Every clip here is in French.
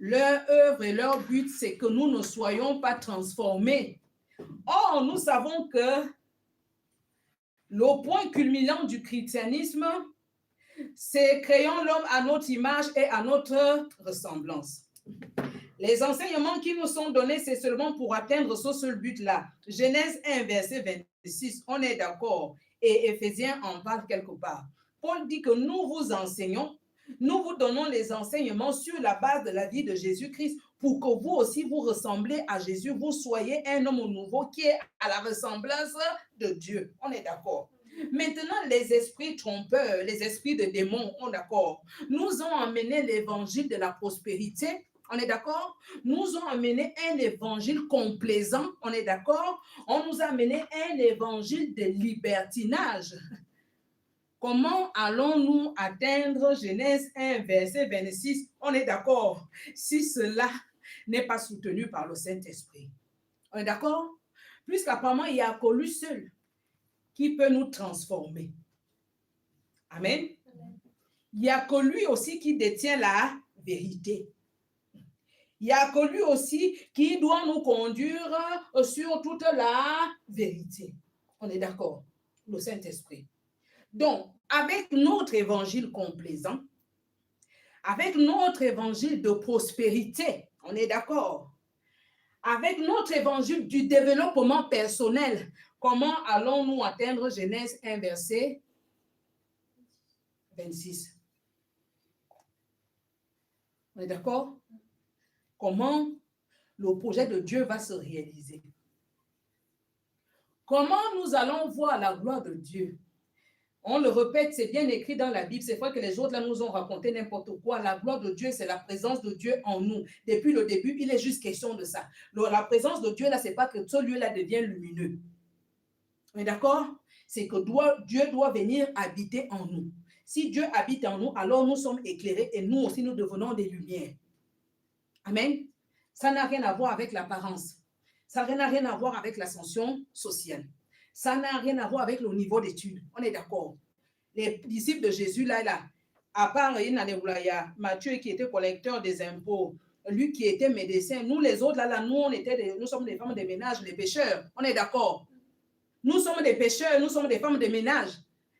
Leur œuvre et leur but, c'est que nous ne soyons pas transformés. Or, nous savons que le point culminant du christianisme, c'est créons l'homme à notre image et à notre ressemblance. Les enseignements qui nous sont donnés, c'est seulement pour atteindre ce seul but-là. Genèse 1, verset 26, on est d'accord. Et Éphésiens en parle quelque part. Paul dit que nous vous enseignons, nous vous donnons les enseignements sur la base de la vie de Jésus-Christ pour que vous aussi vous ressemblez à Jésus, vous soyez un homme nouveau qui est à la ressemblance de Dieu. On est d'accord. Maintenant, les esprits trompeurs, les esprits de démons, on est d'accord, nous ont amené l'évangile de la prospérité. On est d'accord? Nous ont amené un évangile complaisant. On est d'accord? On nous a amené un évangile de libertinage. Comment allons-nous atteindre Genèse 1, verset 26? On est d'accord? Si cela n'est pas soutenu par le Saint-Esprit. On est d'accord? Puisqu'apparemment, il y a que lui seul qui peut nous transformer. Amen. Il n'y a que lui aussi qui détient la vérité. Il n'y a que lui aussi qui doit nous conduire sur toute la vérité. On est d'accord? Le Saint-Esprit. Donc, avec notre évangile complaisant, avec notre évangile de prospérité, on est d'accord? Avec notre évangile du développement personnel, comment allons-nous atteindre Genèse 1, verset 26? On est d'accord? Comment le projet de Dieu va se réaliser? Comment nous allons voir la gloire de Dieu? On le répète, c'est bien écrit dans la Bible. C'est vrai que les autres là nous ont raconté n'importe quoi. La gloire de Dieu, c'est la présence de Dieu en nous. Depuis le début, il est juste question de ça. La présence de Dieu là, c'est pas que ce lieu-là devient lumineux. On est d'accord? C'est que Dieu doit venir habiter en nous. Si Dieu habite en nous, alors nous sommes éclairés et nous aussi, nous devenons des lumières. Amen. Ça n'a rien à voir avec l'apparence. Ça n'a rien à voir avec l'ascension sociale. Ça n'a rien à voir avec le niveau d'études. On est d'accord. Les disciples de Jésus, là, à part Matthieu qui était collecteur des impôts, lui qui était médecin, nous les autres, là, nous sommes des femmes de ménage, les pécheurs. On est d'accord. Nous sommes des pécheurs, nous sommes des femmes de ménage.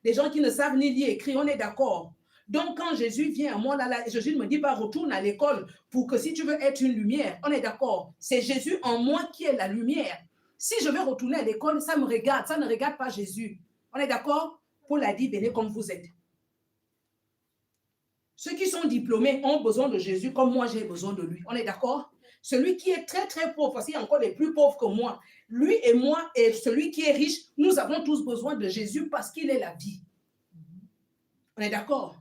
Des gens qui ne savent ni lire écrire, on est d'accord. Donc, quand Jésus vient à moi, là, Jésus ne me dit pas retourne à l'école pour que si tu veux être une lumière, on est d'accord. C'est Jésus en moi qui est la lumière. Si je vais retourner à l'école, ça me regarde, ça ne regarde pas Jésus. On est d'accord? Paul a dit, venez comme vous êtes. Ceux qui sont diplômés ont besoin de Jésus comme moi j'ai besoin de lui. On est d'accord? Celui qui est très très pauvre, parce qu'il y a encore des plus pauvres que moi, lui et moi et celui qui est riche, nous avons tous besoin de Jésus parce qu'il est la vie. On est d'accord?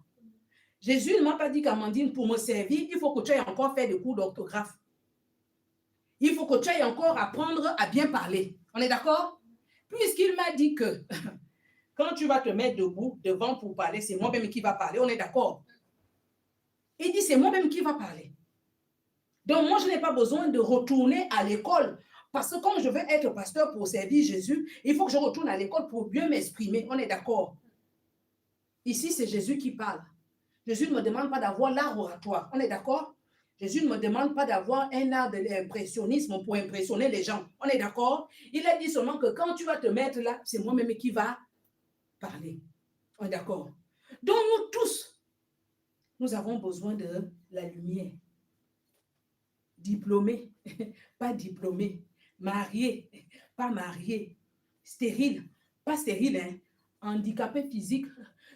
Jésus ne m'a pas dit qu'Amandine, pour me servir, il faut que tu ailles encore faire des cours d'orthographe. Il faut que tu ailles encore apprendre à bien parler. On est d'accord? Puisqu'il m'a dit que quand tu vas te mettre debout devant pour parler, c'est moi-même qui va parler. On est d'accord? Il dit, c'est moi-même qui va parler. Donc, moi, je n'ai pas besoin de retourner à l'école. Parce que comme je veux être pasteur pour servir Jésus, il faut que je retourne à l'école pour mieux m'exprimer. On est d'accord? Ici, c'est Jésus qui parle. Jésus ne me demande pas d'avoir l'art oratoire. On est d'accord? Jésus ne me demande pas d'avoir un art de l'impressionnisme pour impressionner les gens. On est d'accord? Il a dit seulement que quand tu vas te mettre là, c'est moi-même qui va parler. On est d'accord? Donc, nous tous, nous avons besoin de la lumière. Diplômé, pas diplômé. Marié, pas marié. Stérile, pas stérile. Hein? Handicapé physique,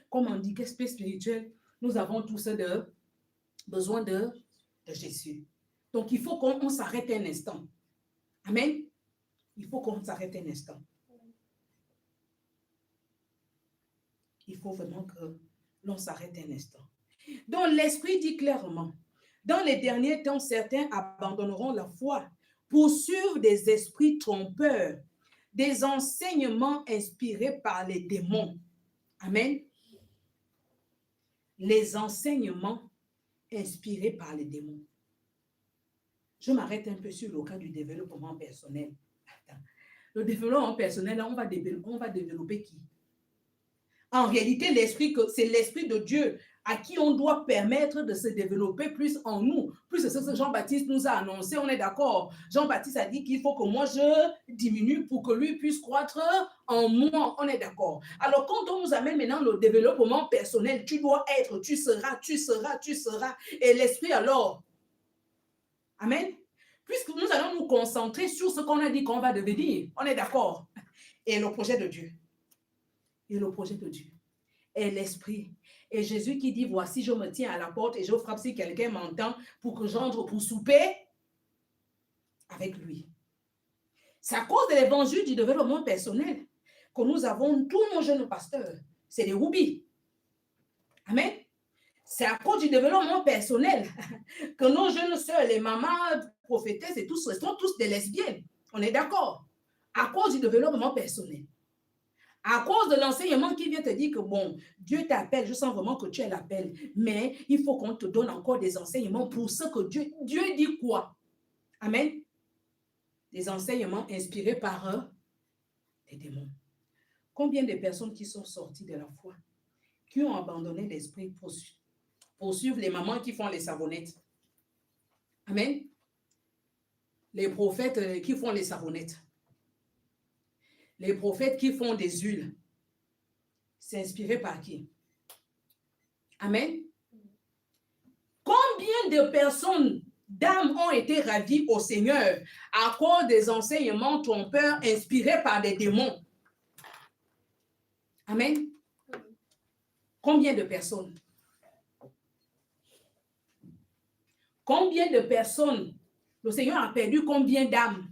comme handicapé spirituel. Nous avons tous besoin de Jésus. Donc, il faut qu'on s'arrête un instant. Amen. Il faut qu'on s'arrête un instant. Il faut vraiment que l'on s'arrête un instant. Donc, l'Esprit dit clairement, dans les derniers temps, certains abandonneront la foi pour suivre des esprits trompeurs, des enseignements inspirés par les démons. Amen. Les enseignements inspirés par les démons. Je m'arrête un peu sur le cas du développement personnel. Attends. Le développement personnel, on va développer qui? En réalité, c'est l'Esprit de Dieu à qui on doit permettre de se développer plus en nous. Plus c'est ce que Jean-Baptiste nous a annoncé, on est d'accord. Jean-Baptiste a dit qu'il faut que moi je diminue pour que lui puisse croître en moi, on est d'accord. Alors quand on nous amène maintenant le développement personnel, tu dois être, tu seras. Et l'esprit alors, amen. Puisque nous allons nous concentrer sur ce qu'on a dit qu'on va devenir, on est d'accord. Et le projet de Dieu. Et le projet de Dieu. Et l'esprit. Et Jésus qui dit, voici, je me tiens à la porte et je frappe si quelqu'un m'entend pour que j'entre pour souper avec lui. C'est à cause de l'évangile du développement personnel que nous avons tous nos jeunes pasteurs. C'est des roubis. Amen. C'est à cause du développement personnel que nos jeunes sœurs, les mamans, prophétesses et tous, sont tous des lesbiennes. On est d'accord. À cause du développement personnel. À cause de l'enseignement qui vient te dire que bon, Dieu t'appelle, je sens vraiment que tu es l'appel, mais il faut qu'on te donne encore des enseignements pour ce que Dieu dit quoi? Amen. Des enseignements inspirés par les démons. Combien de personnes qui sont sorties de la foi, qui ont abandonné l'esprit pour suivre les mamans qui font les savonnettes? Amen. Les prophètes qui font les savonnettes. Les prophètes qui font des huiles, c'est inspiré par qui? Amen. Combien de personnes, d'âmes ont été ravies au Seigneur à cause des enseignements trompeurs inspirés par des démons? Amen. Combien de personnes? Combien de personnes? Le Seigneur a perdu combien d'âmes?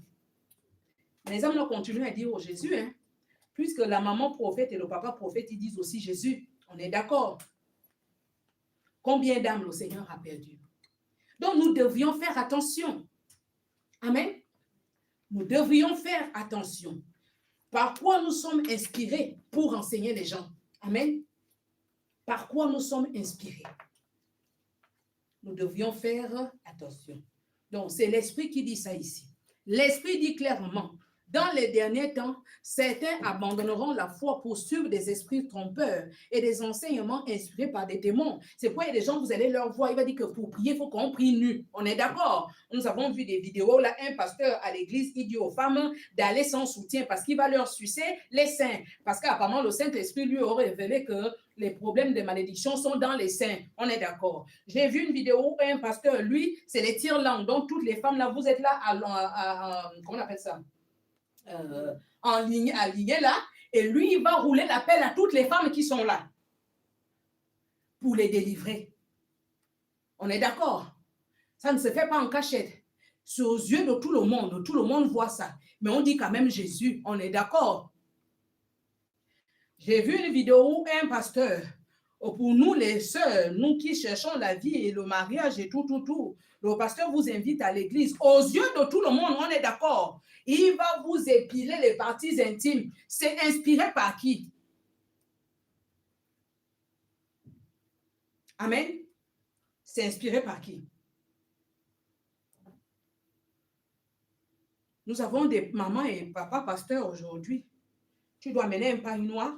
Les hommes ont continué à dire au Jésus, hein, puisque la maman prophète et le papa prophète, ils disent aussi Jésus. On est d'accord. Combien d'âmes le Seigneur a perdu? Donc, nous devions faire attention. Amen. Nous devrions faire attention. Par quoi nous sommes inspirés pour enseigner les gens? Amen. Par quoi nous sommes inspirés? Nous devions faire attention. Donc, c'est l'Esprit qui dit ça ici. L'Esprit dit clairement, dans les derniers temps, certains abandonneront la foi pour suivre des esprits trompeurs et des enseignements inspirés par des démons. C'est pourquoi il y a des gens, vous allez leur voir, il va dire que pour prier, il faut qu'on prie nu. On est d'accord. Nous avons vu des vidéos, là, un pasteur à l'église, il dit aux femmes d'aller sans soutien parce qu'il va leur sucer les seins. Parce qu'apparemment, le Saint-Esprit lui aurait révélé que les problèmes de malédiction sont dans les seins. On est d'accord. J'ai vu une vidéo où un pasteur, lui, c'est les tire-langues. Donc, toutes les femmes, là, vous êtes là comment on appelle ça? Aligné là, et lui, il va rouler l'appel à toutes les femmes qui sont là pour les délivrer. On est d'accord? Ça ne se fait pas en cachette. C'est aux yeux de tout le monde voit ça. Mais on dit quand même Jésus, on est d'accord? J'ai vu une vidéo où un pasteur, pour nous les sœurs, nous qui cherchons la vie et le mariage et tout, le pasteur vous invite à l'église. Aux yeux de tout le monde, on est d'accord? Il va vous épiler les parties intimes. C'est inspiré par qui? Amen. C'est inspiré par qui? Nous avons des mamans et papas pasteurs aujourd'hui. Tu dois mener un pain noir.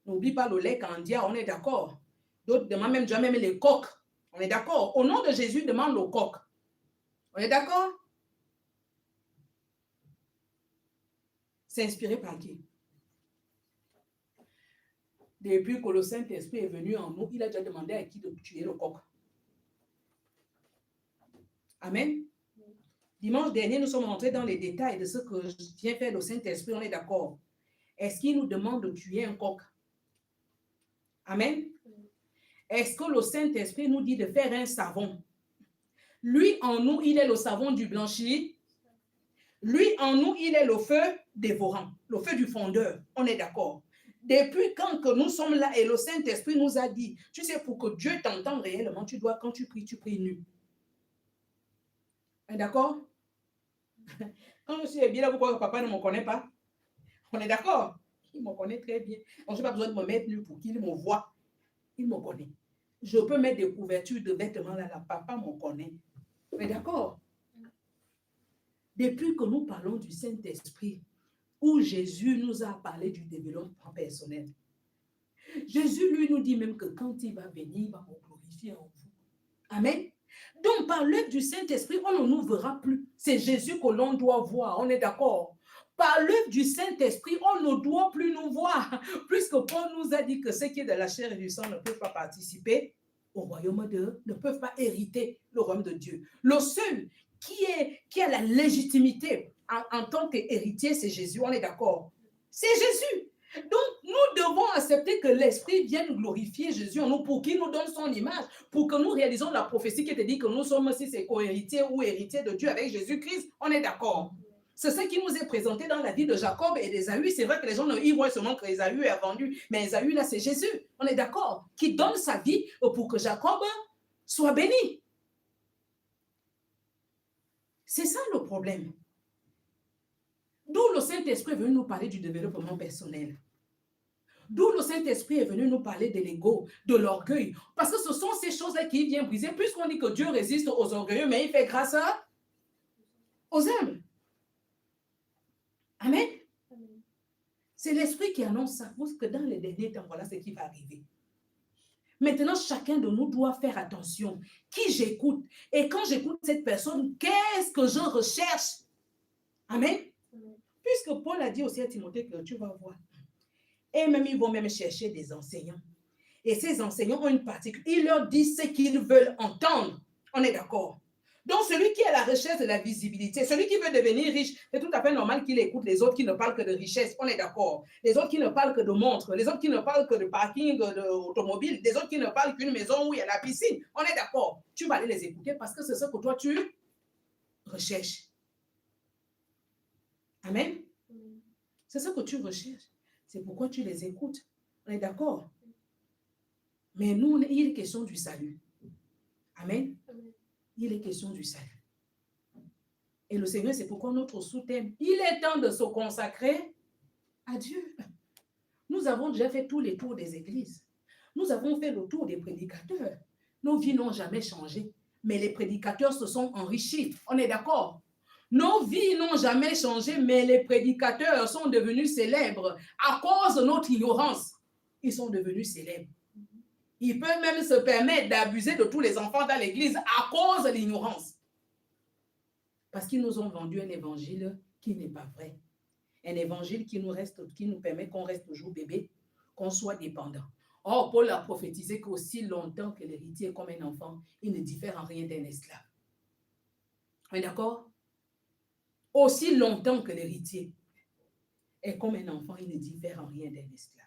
N'oublie pas le lait candia, on est d'accord. D'autres demandent même les coques. On est d'accord. Au nom de Jésus, demande le coq. On est d'accord? C'est inspiré par qui? Depuis que le Saint-Esprit est venu en nous, il a déjà demandé à qui de tuer le coq. Amen. Dimanche dernier, nous sommes rentrés dans les détails de ce que vient faire le Saint-Esprit, on est d'accord. Est-ce qu'il nous demande de tuer un coq? Amen. Est-ce que le Saint-Esprit nous dit de faire un savon? Lui, en nous, il est le savon du blanchi. Lui, en nous, il est le feu dévorant, le feu du fondeur. On est d'accord. Depuis quand que nous sommes là et le Saint-Esprit nous a dit, tu sais, pour que Dieu t'entende réellement, tu dois, quand tu pries nu. D'accord? Quand je suis bien là, pourquoi papa ne me connaît pas? On est d'accord? Il me connaît très bien. Donc, je n'ai pas besoin de me mettre nu pour qu'il me voie. Il me connaît. Je peux mettre des couvertures de vêtements là, papa me connaît. On est d'accord? Depuis que nous parlons du Saint-Esprit, où Jésus nous a parlé du développement personnel, Jésus, lui, nous dit même que quand il va venir, il va nous glorifier. glorifié en vous. Amen. Donc, par l'œuvre du Saint-Esprit, on ne nous verra plus. C'est Jésus que l'on doit voir. On est d'accord? Par l'œuvre du Saint-Esprit, on ne doit plus nous voir. Puisque Paul nous a dit que ceux qui est de la chair et du sang ne peuvent pas participer au royaume de Dieu, ne peuvent pas hériter le royaume de Dieu. Le seul qui a la légitimité en tant qu'héritier, c'est Jésus. On est d'accord? C'est Jésus. Donc, nous devons accepter que l'Esprit vienne glorifier Jésus en nous pour qu'il nous donne son image, pour que nous réalisons la prophétie qui te dit que nous sommes, si c'est co-héritiers ou héritiers de Dieu avec Jésus-Christ. On est d'accord? C'est ce qui nous est présenté dans la vie de Jacob et d'Ésaü. C'est vrai que les gens ils voient seulement que Ésaü a vendu, mais Ésaü, là, c'est Jésus. On est d'accord? Qui donne sa vie pour que Jacob soit béni. C'est ça le problème. D'où le Saint-Esprit est venu nous parler du développement personnel. D'où le Saint-Esprit est venu nous parler de l'ego, de l'orgueil. Parce que ce sont ces choses-là qui viennent briser. Puisqu'on dit que Dieu résiste aux orgueilleux, mais il fait grâce aux humbles. Amen. C'est l'Esprit qui annonce ça. Parce que dans les derniers temps, voilà ce qui va arriver. Maintenant, chacun de nous doit faire attention. Qui j'écoute? Et quand j'écoute cette personne, qu'est-ce que je recherche? Amen. Puisque Paul a dit aussi à Timothée que tu vas voir. Et même ils vont même chercher des enseignants. Et ces enseignants ont une particule. Ils leur disent ce qu'ils veulent entendre. On est d'accord. Donc celui qui est à la recherche de la visibilité, celui qui veut devenir riche, c'est tout à fait normal qu'il écoute les autres qui ne parlent que de richesse. On est d'accord. Les autres qui ne parlent que de montres, les autres qui ne parlent que de parking, d'automobile, les autres qui ne parlent qu'une maison où il y a la piscine. On est d'accord. Tu vas aller les écouter parce que c'est ce que toi tu recherches. Amen. C'est ce que tu recherches. C'est pourquoi tu les écoutes. On est d'accord? Mais nous, il est question du salut. Amen. Il est question du salut. Et le Seigneur, c'est pourquoi notre sous-thème, il est temps de se consacrer à Dieu. Nous avons déjà fait tous les tours des églises. Nous avons fait le tour des prédicateurs. Nos vies n'ont jamais changé. Mais les prédicateurs se sont enrichis. On est d'accord? Nos vies n'ont jamais changé, mais les prédicateurs sont devenus célèbres à cause de notre ignorance. Ils sont devenus célèbres. Ils peuvent même se permettre d'abuser de tous les enfants dans l'église à cause de l'ignorance. Parce qu'ils nous ont vendu un évangile qui n'est pas vrai. Un évangile qui nous permet qu'on reste toujours bébé, qu'on soit dépendant. Or, Paul a prophétisé qu'aussi longtemps que l'héritier est comme un enfant, il ne diffère en rien d'un esclave. On est d'accord? Aussi longtemps que l'héritier est comme un enfant, il ne diffère en rien d'un esclave.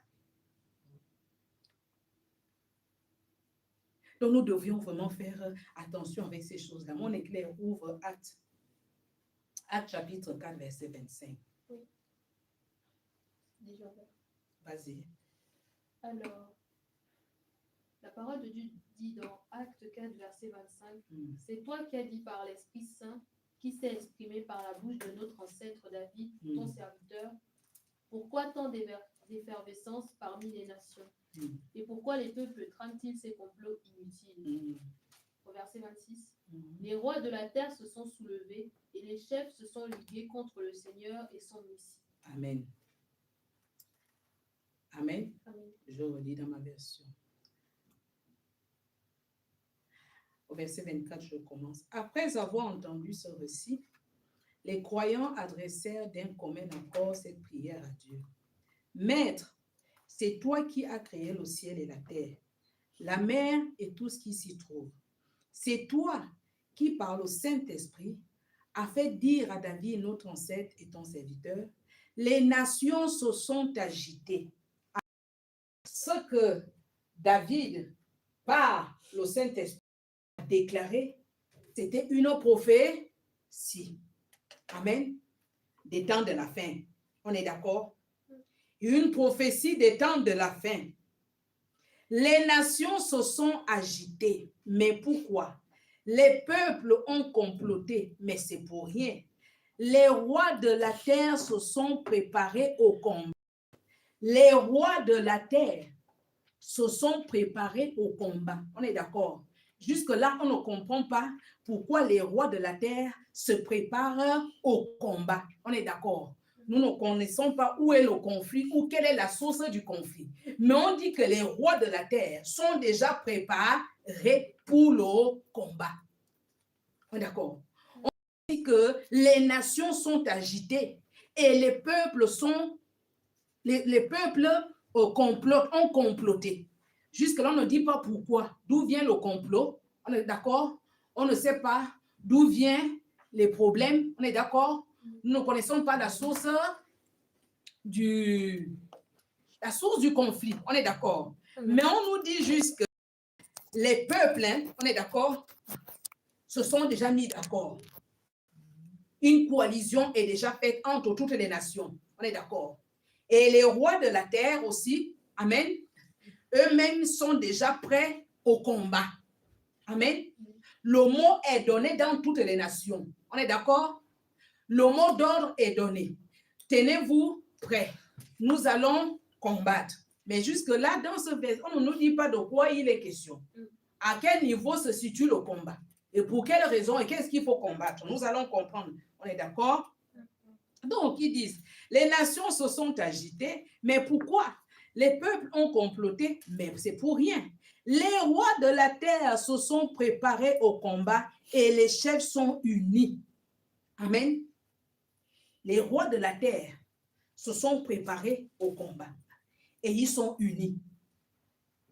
Donc, nous devions vraiment faire attention avec ces choses-là. Mon éclair ouvre Actes chapitre 4, verset 25. Oui. Déjà. Vas-y. Alors, la parole de Dieu dit dans Actes 4, verset 25, c'est toi qui as dit par l'Esprit Saint, qui s'est exprimé par la bouche de notre ancêtre David, ton serviteur, pourquoi tant d'effervescence parmi les nations? Et pourquoi les peuples trament-ils ces complots inutiles? Au verset 26, les rois de la terre se sont soulevés et les chefs se sont ligués contre le Seigneur et son Messie. Amen. Amen. Amen. Je relis dans ma version. Au verset 24, je commence. Après avoir entendu ce récit, les croyants adressèrent d'un commun accord cette prière à Dieu. Maître, c'est toi qui as créé le ciel et la terre, la mer et tout ce qui s'y trouve. C'est toi qui, par le Saint-Esprit, as fait dire à David, notre ancêtre et ton serviteur, les nations se sont agitées. Ce que David, par le Saint-Esprit, a déclaré, c'était une prophétie. Amen. Des temps de la fin. On est d'accord? Une prophétie des temps de la fin. Les nations se sont agitées. Mais pourquoi? Les peuples ont comploté, mais c'est pour rien. Les rois de la terre se sont préparés au combat. Les rois de la terre se sont préparés au combat. On est d'accord? Jusque-là, on ne comprend pas pourquoi les rois de la terre se préparent au combat. On est d'accord? Nous ne connaissons pas où est le conflit ou quelle est la source du conflit. Mais on dit que les rois de la terre sont déjà préparés pour le combat. On est d'accord? On dit que les nations sont agitées et les peuples ont comploté. Jusque-là, on ne dit pas pourquoi. D'où vient le complot? On est d'accord? On ne sait pas d'où viennent les problèmes. On est d'accord? Nous ne connaissons pas la source du conflit. On est d'accord? Mais on nous dit juste que les peuples, on est d'accord, se sont déjà mis d'accord. Une coalition est déjà faite entre toutes les nations. On est d'accord? Et les rois de la terre aussi, amen, eux-mêmes sont déjà prêts au combat. Amen. Le mot est donné dans toutes les nations. On est d'accord? Le mot d'ordre est donné. Tenez-vous prêts. Nous allons combattre. Mais jusque-là, dans ce verset, on ne nous dit pas de quoi il est question. À quel niveau se situe le combat? Et pour quelle raison et qu'est-ce qu'il faut combattre? Nous allons comprendre. On est d'accord? Donc, ils disent, les nations se sont agitées, mais pourquoi? Les peuples ont comploté, mais c'est pour rien. Les rois de la terre se sont préparés au combat et les chefs sont unis. Amen. Les rois de la terre se sont préparés au combat et ils sont unis.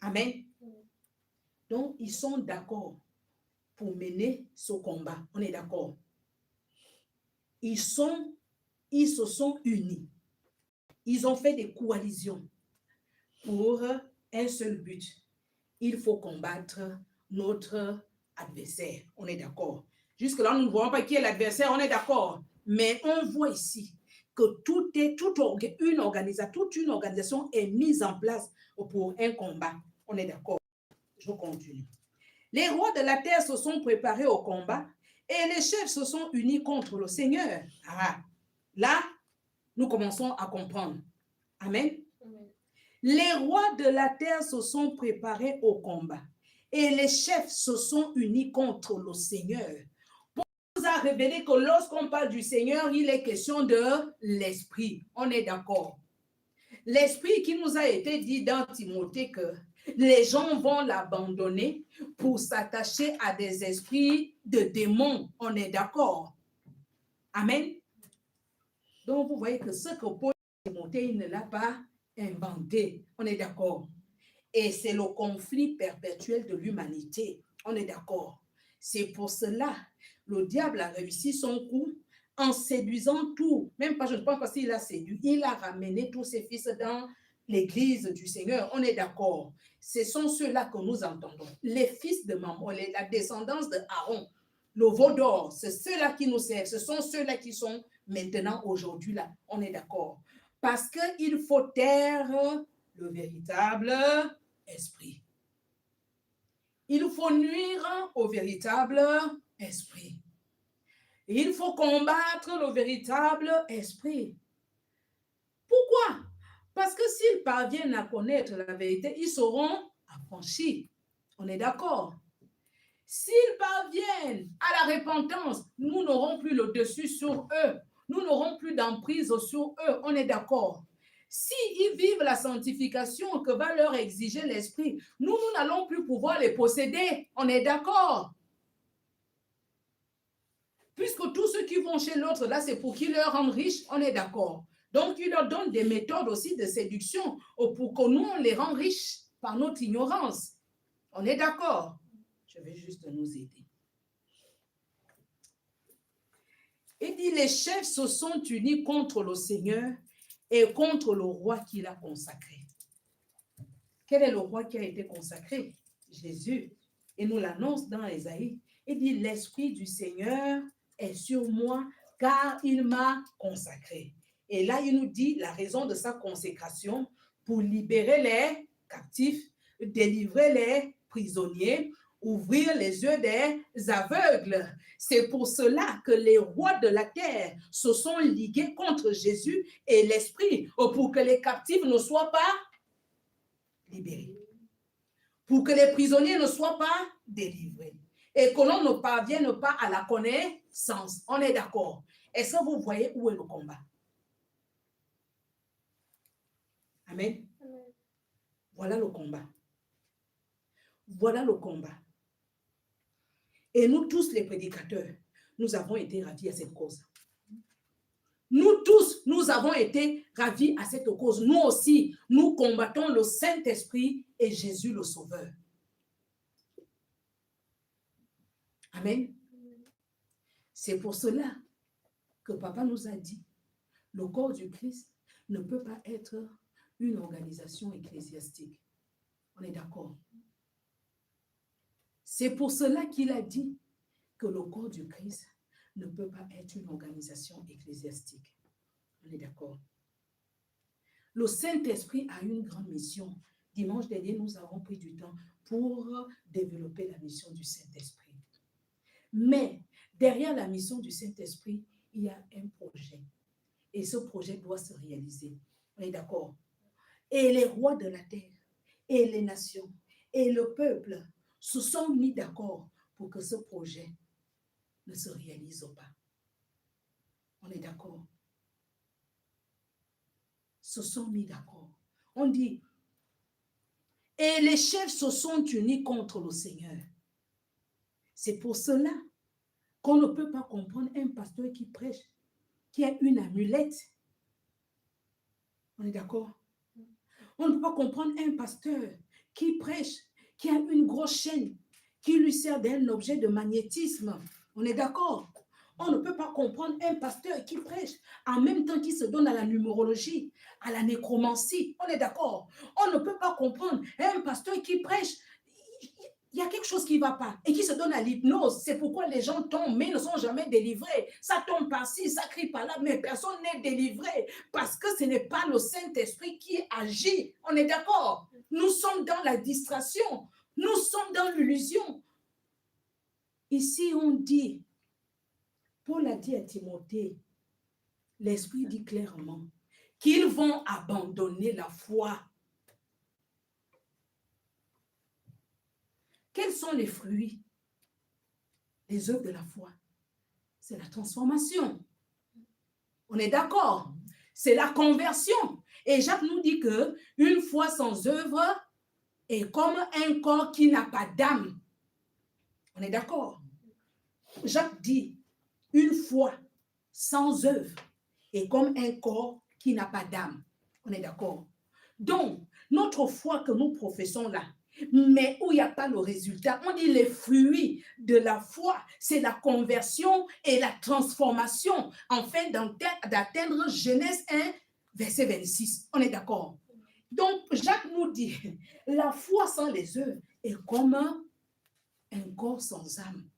Amen. Donc, ils sont d'accord pour mener ce combat. On est d'accord. Ils se sont unis. Ils ont fait des coalitions pour un seul but. Il faut combattre notre adversaire. On est d'accord. Jusque-là, nous ne voyons pas qui est l'adversaire. On est d'accord. Mais on voit ici que toute une organisation est mise en place pour un combat. On est d'accord. Je continue. Les rois de la terre se sont préparés au combat et les chefs se sont unis contre le Seigneur. Ah, là, nous commençons à comprendre. Amen. Amen. Les rois de la terre se sont préparés au combat et les chefs se sont unis contre le Seigneur. Pour nous a révélé que lorsqu'on parle du Seigneur, il est question de l'Esprit. On est d'accord. L'Esprit qui nous a été dit dans Timothée que les gens vont l'abandonner pour s'attacher à des esprits de démons. On est d'accord. Amen. Donc, vous voyez que ce que Paul et Timothée ne l'a pas inventé. On est d'accord. Et c'est le conflit perpétuel de l'humanité. On est d'accord. C'est pour cela le diable a réussi son coup en séduisant tout. Même pas, je ne pense pas s'il a séduit. Il a ramené tous ses fils dans l'église du Seigneur. On est d'accord. Ce sont ceux-là que nous entendons. Les fils de Maman, la descendance de Aaron, le veau d'or, c'est ceux-là qui nous servent. Ce sont ceux-là qui sont maintenant, aujourd'hui, là. On est d'accord. Parce qu'il faut taire le véritable esprit. Il faut nuire au véritable esprit. Il faut combattre le véritable esprit. Pourquoi? Parce que s'ils parviennent à connaître la vérité, ils seront affranchis. On est d'accord? S'ils parviennent à la repentance, nous n'aurons plus le dessus sur eux. Nous n'aurons plus d'emprise sur eux. On est d'accord? S'ils vivent la sanctification que va leur exiger l'esprit, nous n'allons plus pouvoir les posséder. On est d'accord? Puisque tous ceux qui vont chez l'autre, là, c'est pour qu'ils leur rendent riches, on est d'accord. Donc, il leur donne des méthodes aussi de séduction pour que nous, on les rend riches par notre ignorance. On est d'accord? Je vais juste nous aider. Il dit, les chefs se sont unis contre le Seigneur et contre le roi qu'il a consacré. Quel est le roi qui a été consacré? Jésus. Et nous l'annonce dans Ésaïe. Il dit, l'Esprit du Seigneur est sur moi, car il m'a consacré. Et là, il nous dit la raison de sa consécration pour libérer les captifs, délivrer les prisonniers, ouvrir les yeux des aveugles. C'est pour cela que les rois de la terre se sont ligués contre Jésus et l'Esprit, pour que les captifs ne soient pas libérés, pour que les prisonniers ne soient pas délivrés et que l'on ne parvienne pas à la connaissance. On est d'accord? Est-ce que vous voyez où est le combat? Amen. Voilà le combat. Voilà le combat. Et nous tous, les prédicateurs, nous avons été ravis à cette cause. Nous tous, nous avons été ravis à cette cause. Nous aussi, nous combattons le Saint-Esprit et Jésus le Sauveur. Amen. C'est pour cela que Papa nous a dit, le corps du Christ ne peut pas être une organisation ecclésiastique. On est d'accord? C'est pour cela qu'il a dit que le corps du Christ ne peut pas être une organisation ecclésiastique. On est d'accord? Le Saint-Esprit a une grande mission. Dimanche dernier, nous avons pris du temps pour développer la mission du Saint-Esprit. Mais derrière la mission du Saint-Esprit, il y a un projet. Et ce projet doit se réaliser. On est d'accord? Et les rois de la terre, et les nations, et le peuple se sont mis d'accord pour que ce projet ne se réalise pas. On est d'accord? Se sont mis d'accord. On dit, et les chefs se sont unis contre le Seigneur. C'est pour cela qu'on ne peut pas comprendre un pasteur qui prêche, qui a une amulette. On est d'accord? On ne peut pas comprendre un pasteur qui prêche, qui a une grosse chaîne, qui lui sert d'un objet de magnétisme. On est d'accord? On ne peut pas comprendre un pasteur qui prêche en même temps qu'il se donne à la numérologie, à la nécromancie. On est d'accord? On ne peut pas comprendre un pasteur qui prêche. Il y a quelque chose qui ne va pas et qui se donne à l'hypnose. C'est pourquoi les gens tombent, mais ne sont jamais délivrés. Ça tombe par-ci, ça crie par-là, mais personne n'est délivré parce que ce n'est pas le Saint-Esprit qui agit. On est d'accord? Nous sommes dans la distraction. Nous sommes dans l'illusion. Ici, on dit, Paul a dit à Timothée, l'Esprit dit clairement qu'ils vont abandonner la foi. Quels sont les fruits, les œuvres de la foi? C'est la transformation. On est d'accord? C'est la conversion. Et Jacques nous dit qu'une foi sans œuvre est comme un corps qui n'a pas d'âme. On est d'accord? Jacques dit, une foi sans œuvre est comme un corps qui n'a pas d'âme. On est d'accord? Donc, notre foi que nous professons là, mais où il n'y a pas le résultat, on dit les fruits de la foi, c'est la conversion et la transformation, afin d'atteindre Genèse 1, verset 26. On est d'accord? Donc, Jacques nous dit, la foi sans les œuvres est comme un corps sans âme.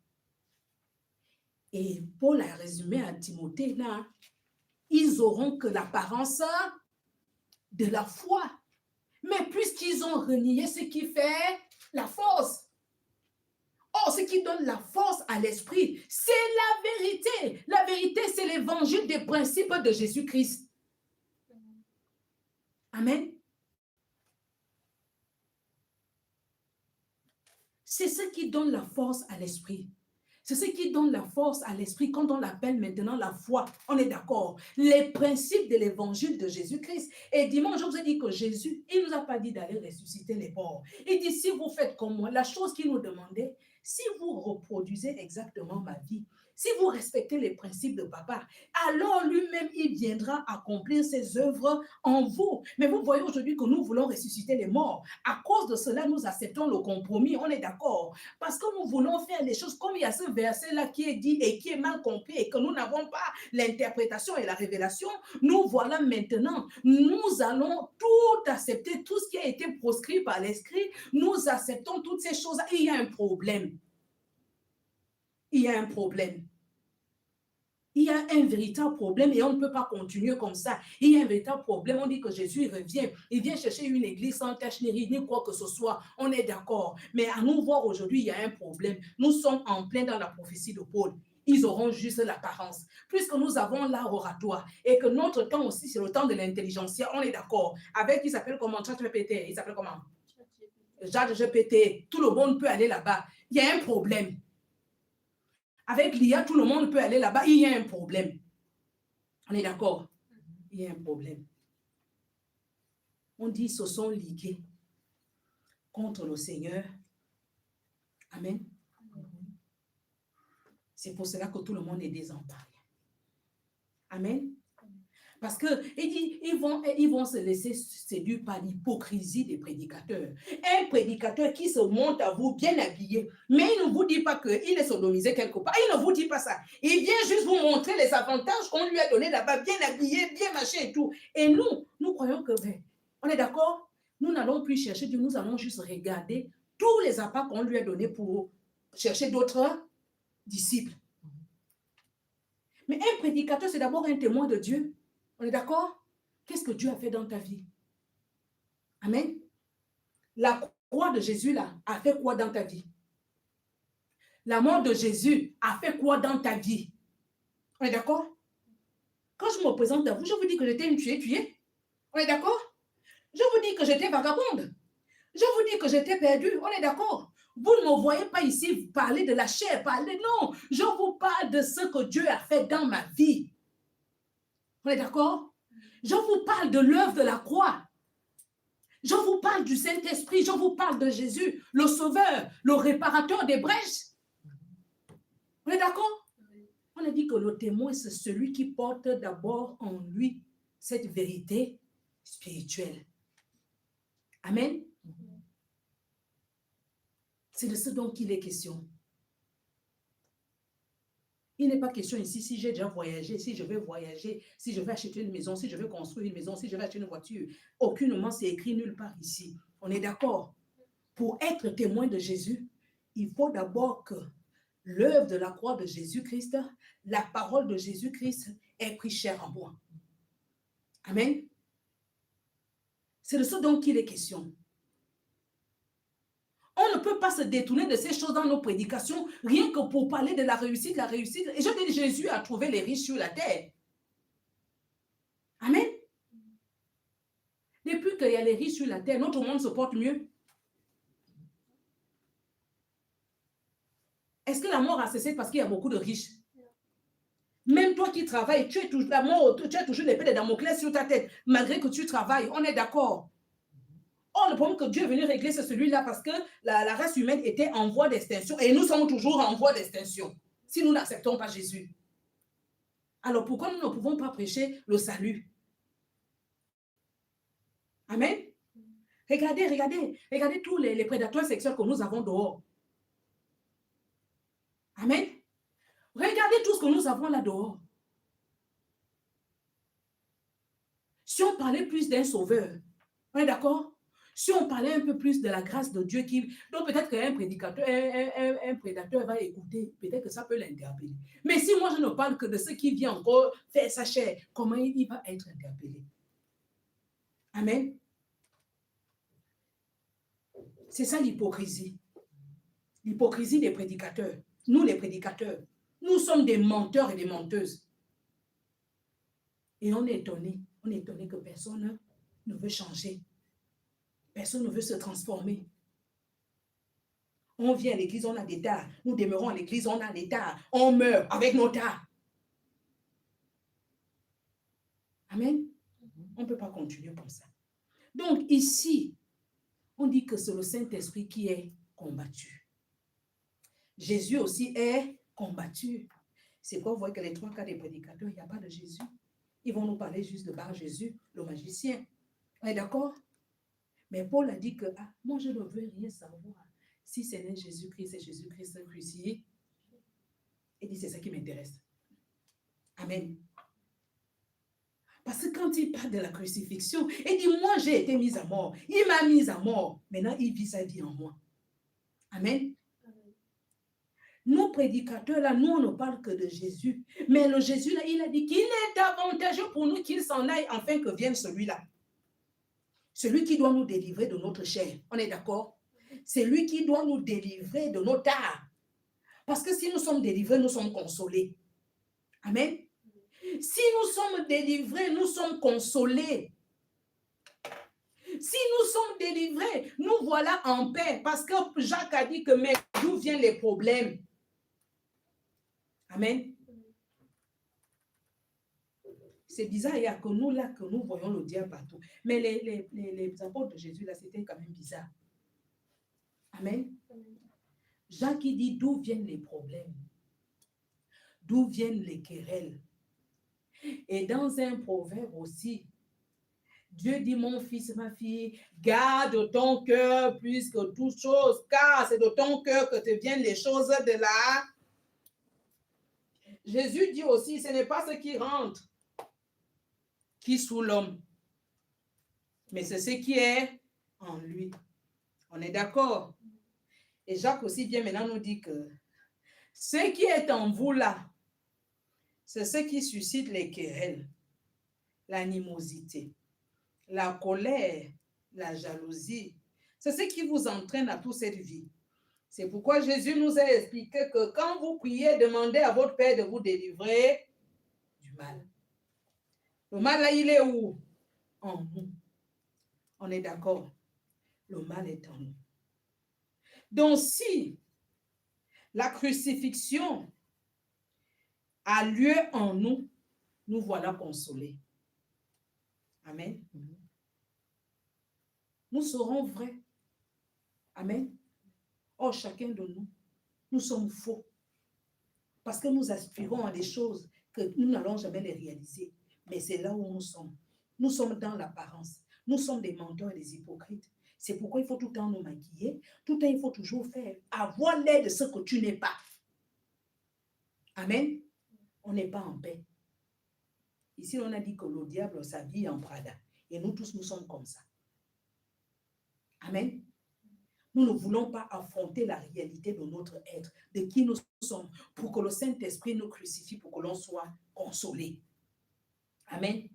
Et Paul a résumé à Timothée là, ils auront que l'apparence de la foi. Mais puisqu'ils ont renié ce qui fait la force. Or, ce qui donne la force à l'esprit, c'est la vérité. La vérité, c'est l'évangile des principes de Jésus-Christ. Amen. C'est ce qui donne la force à l'esprit. C'est ce qui donne la force à l'esprit quand on l'appelle maintenant la foi. On est d'accord. Les principes de l'évangile de Jésus-Christ. Et dimanche, je vous ai dit que Jésus, il ne nous a pas dit d'aller ressusciter les morts. Il dit, si vous faites comme moi, la chose qu'il nous demandait, si vous reproduisez exactement ma vie, si vous respectez les principes de papa, alors lui-même, il viendra accomplir ses œuvres en vous. Mais vous voyez aujourd'hui que nous voulons ressusciter les morts. À cause de cela, nous acceptons le compromis. On est d'accord. Parce que nous voulons faire les choses comme il y a ce verset-là qui est dit et qui est mal compris et que nous n'avons pas l'interprétation et la révélation. Nous voilà maintenant. Nous allons tout accepter, tout ce qui a été proscrit par l'Esprit. Nous acceptons toutes ces choses. Il y a un problème. Il y a un problème. Il y a un véritable problème et on ne peut pas continuer comme ça. Il y a un véritable problème. On dit que Jésus revient. Il vient chercher une église sans tache ni quoi que ce soit. On est d'accord. Mais à nous voir aujourd'hui, il y a un problème. Nous sommes en plein dans la prophétie de Paul. Ils auront juste l'apparence. Puisque nous avons l'art oratoire et que notre temps aussi, c'est le temps de l'intelligentsia, on est d'accord. Avec, il s'appelle comment? ChatGPT. Il s'appelle comment? ChatGPT. Tout le monde peut aller là-bas. Il y a un problème. Avec l'IA, tout le monde peut aller là-bas. Il y a un problème. On est d'accord? Il y a un problème. On dit se sont ligués contre le Seigneur. Amen. C'est pour cela que tout le monde est désemparé. Amen. Parce que il dit, ils vont se laisser séduire par l'hypocrisie des prédicateurs. Un prédicateur qui se monte à vous bien habillé, mais il ne vous dit pas qu'il est sodomisé quelque part. Il ne vous dit pas ça. Il vient juste vous montrer les avantages qu'on lui a donnés là-bas, bien habillé, bien machin et tout. Et nous croyons que, on est d'accord? Nous n'allons plus chercher Dieu, nous allons juste regarder tous les apparts qu'on lui a donnés pour chercher d'autres disciples. Mais un prédicateur, c'est d'abord un témoin de Dieu. On est d'accord? Qu'est-ce que Dieu a fait dans ta vie? Amen. La croix de Jésus, là, a fait quoi dans ta vie? La mort de Jésus a fait quoi dans ta vie? On est d'accord? Quand je me présente à vous, je vous dis que j'étais une tuée. On est d'accord? Je vous dis que j'étais vagabonde. Je vous dis que j'étais perdue. On est d'accord? Vous ne me voyez pas ici parler de la chair, parler, non. Je vous parle de ce que Dieu a fait dans ma vie. On est d'accord? Je vous parle de l'œuvre de la croix. Je vous parle du Saint-Esprit. Je vous parle de Jésus, le Sauveur, le réparateur des brèches. On est d'accord? On a dit que le témoin, c'est celui qui porte d'abord en lui cette vérité spirituelle. Amen. C'est de ce dont il est question. Il n'est pas question ici, si j'ai déjà voyagé, si je vais voyager, si je vais acheter une maison, si je vais construire une maison, si je vais acheter une voiture. Aucunement, c'est écrit nulle part ici. On est d'accord. Pour être témoin de Jésus, il faut d'abord que l'œuvre de la croix de Jésus-Christ, la parole de Jésus-Christ ait pris chair en moi. Amen. C'est de ce dont il est question. On ne peut pas se détourner de ces choses dans nos prédications, rien que pour parler de la réussite, la réussite. Et je dis, Jésus a trouvé les riches sur la terre. Amen. Depuis qu'il y a les riches sur la terre, notre monde se porte mieux. Est-ce que la mort a cessé parce qu'il y a beaucoup de riches? Même toi qui travailles, tu es toujours la mort, tu as toujours l'épée de Damoclès sur ta tête, malgré que tu travailles. On est d'accord. Or, le problème que Dieu est venu régler, c'est celui-là parce que la race humaine était en voie d'extinction et nous sommes toujours en voie d'extinction si nous n'acceptons pas Jésus. Alors, pourquoi nous ne pouvons pas prêcher le salut? Amen. Regardez tous les prédateurs sexuels que nous avons dehors. Amen. Regardez tout ce que nous avons là dehors. Si on parlait plus d'un sauveur, on est d'accord? Si on parlait un peu plus de la grâce de Dieu, donc peut-être qu'un prédicateur, un prédateur va écouter, peut-être que ça peut l'interpeller. Mais si moi je ne parle que de ce qui vient encore faire sa chair, comment il va être interpellé? Amen. C'est ça l'hypocrisie. L'hypocrisie des prédicateurs. Nous les prédicateurs, nous sommes des menteurs et des menteuses. Et on est étonné que personne ne veut changer. Personne ne veut se transformer. On vient à l'église, on a des tares. Nous demeurons à l'église, on a des tares. On meurt avec nos tares. Amen. On ne peut pas continuer comme ça. Donc ici, on dit que c'est le Saint-Esprit qui est combattu. Jésus aussi est combattu. C'est quoi, vous voyez que les trois cas des prédicateurs, il n'y a pas de Jésus. Ils vont nous parler juste de Bar-Jésus, le magicien. On est d'accord? Mais Paul a dit que, moi je ne veux rien savoir. Si ce n'est Jésus-Christ, c'est Jésus-Christ crucifié. Il dit, c'est ça qui m'intéresse. Amen. Parce que quand il parle de la crucifixion, il dit, moi j'ai été mise à mort. Il m'a mise à mort. Maintenant, il vit sa vie en moi. Amen. Nos prédicateurs, là, nous, on ne parle que de Jésus. Mais le Jésus, là, il a dit qu'il est avantageux pour nous qu'il s'en aille afin que vienne celui-là. Celui qui doit nous délivrer de notre chair. On est d'accord? C'est lui qui doit nous délivrer de nos tares. Parce que si nous sommes délivrés, nous sommes consolés. Amen. Si nous sommes délivrés, nous sommes consolés. Si nous sommes délivrés, nous voilà en paix. Parce que Jacques a dit que, mais d'où viennent les problèmes? Amen. C'est bizarre, il n'y a que nous là que nous voyons le diable partout. Mais les apôtres de Jésus là, c'était quand même bizarre. Amen. Jacques il dit d'où viennent les problèmes. d'où viennent les querelles. Et dans un proverbe aussi, Dieu dit, mon fils, ma fille, garde ton cœur plus que toute chose, car c'est de ton cœur que te viennent les choses de là. Jésus dit aussi, ce n'est pas ce qui rentre qui sous l'homme, mais c'est ce qui est en lui. On est d'accord? Et Jacques aussi vient maintenant nous dire que ce qui est en vous là, c'est ce qui suscite les querelles, l'animosité, la colère, la jalousie. C'est ce qui vous entraîne à toute cette vie. C'est pourquoi Jésus nous a expliqué que quand vous priez, demandez à votre Père de vous délivrer du mal. Le mal là, il est où? En nous. On est d'accord? Le mal est en nous. Donc si la crucifixion a lieu en nous, nous voilà consolés. Amen. Nous serons vrais. Amen. Or, chacun de nous, nous sommes faux. Parce que nous aspirons à des choses que nous n'allons jamais les réaliser. Mais c'est là où nous sommes. Nous sommes dans l'apparence. Nous sommes des menteurs et des hypocrites. C'est pourquoi il faut tout le temps nous maquiller. Tout le temps, il faut toujours faire. Avoir l'air de ce que tu n'es pas. Amen. On n'est pas en paix. Ici, on a dit que le diable s'habille en Prada. Et nous tous, nous sommes comme ça. Amen. Nous ne voulons pas affronter la réalité de notre être, de qui nous sommes, pour que le Saint-Esprit nous crucifie, pour que l'on soit consolé. Amen.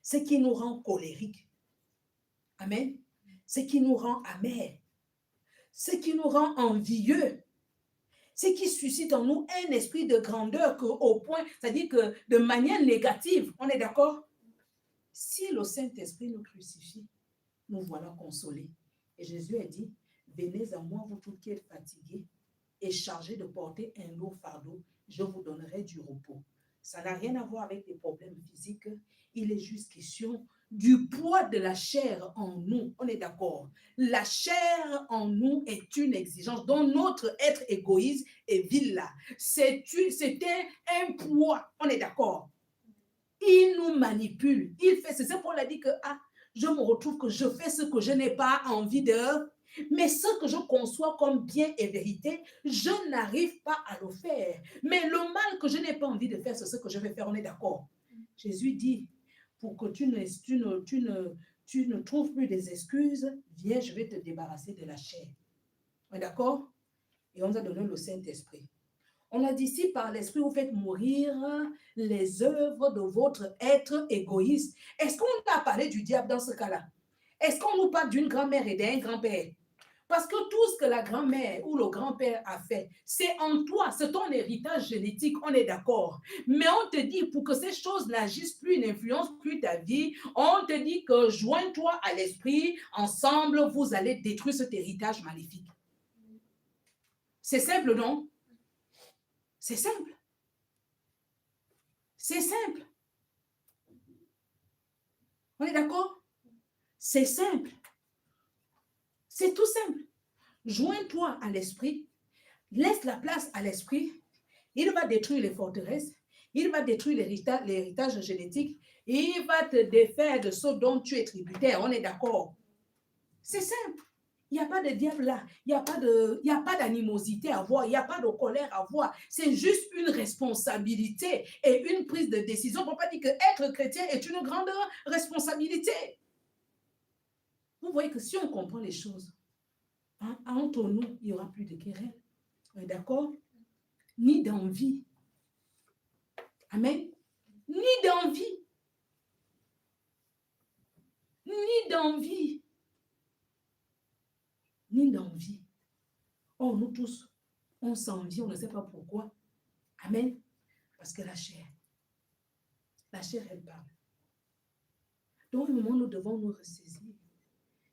Ce qui nous rend colériques. Amen. Ce qui nous rend amers. Ce qui nous rend envieux. Ce qui suscite en nous un esprit de grandeur au point, c'est-à-dire que de manière négative, on est d'accord? Si le Saint-Esprit nous crucifie, nous voilà consolés. Et Jésus a dit, venez à moi, vous tous qui êtes fatigués et chargés de porter un lourd fardeau, je vous donnerai du repos. Ça n'a rien à voir avec les problèmes physiques. Il est juste question du poids de la chair en nous. On est d'accord. La chair en nous est une exigence dont notre être égoïste et vil là. C'était un poids. On est d'accord. Il nous manipule. Il fait, c'est ça Paul a dit que je me retrouve que je fais ce que je n'ai pas envie de, mais ce que je conçois comme bien et vérité, je n'arrive pas à le faire. Mais le mal que je n'ai pas envie de faire, c'est ce que je vais faire, on est d'accord. Jésus dit, pour que tu ne trouves plus des excuses, viens, je vais te débarrasser de la chair. On est d'accord? Et on nous a donné le Saint-Esprit. On a dit, si par l'Esprit vous faites mourir les œuvres de votre être égoïste. Est-ce qu'on a parlé du diable dans ce cas-là? Est-ce qu'on nous parle d'une grand-mère et d'un grand-père? Parce que tout ce que la grand-mère ou le grand-père a fait, c'est en toi, c'est ton héritage génétique, on est d'accord. Mais on te dit, pour que ces choses n'agissent plus, n'influencent plus ta vie, on te dit que joins-toi à l'Esprit, ensemble, vous allez détruire cet héritage maléfique. C'est simple, non? C'est simple. C'est simple. On est d'accord? C'est simple. C'est tout simple. Joins-toi à l'esprit. Laisse la place à l'esprit. Il va détruire les forteresses. Il va détruire l'héritage génétique. Il va te défaire de ce dont tu es tributaire. On est d'accord? C'est simple. Il n'y a pas de diable là. Il n'y a pas d'animosité à voir. Il n'y a pas de colère à voir. C'est juste une responsabilité et une prise de décision. On ne peut pas dire qu'être chrétien est une grande responsabilité. Vous voyez que si on comprend les choses, entre nous, il n'y aura plus de querelle. D'accord? Ni d'envie. Amen. Ni d'envie. Ni d'envie. Ni d'envie. Oh, nous tous, on s'envie, on ne sait pas pourquoi. Amen. Parce que la chair, elle parle. Donc, au moment où nous devons nous ressaisir,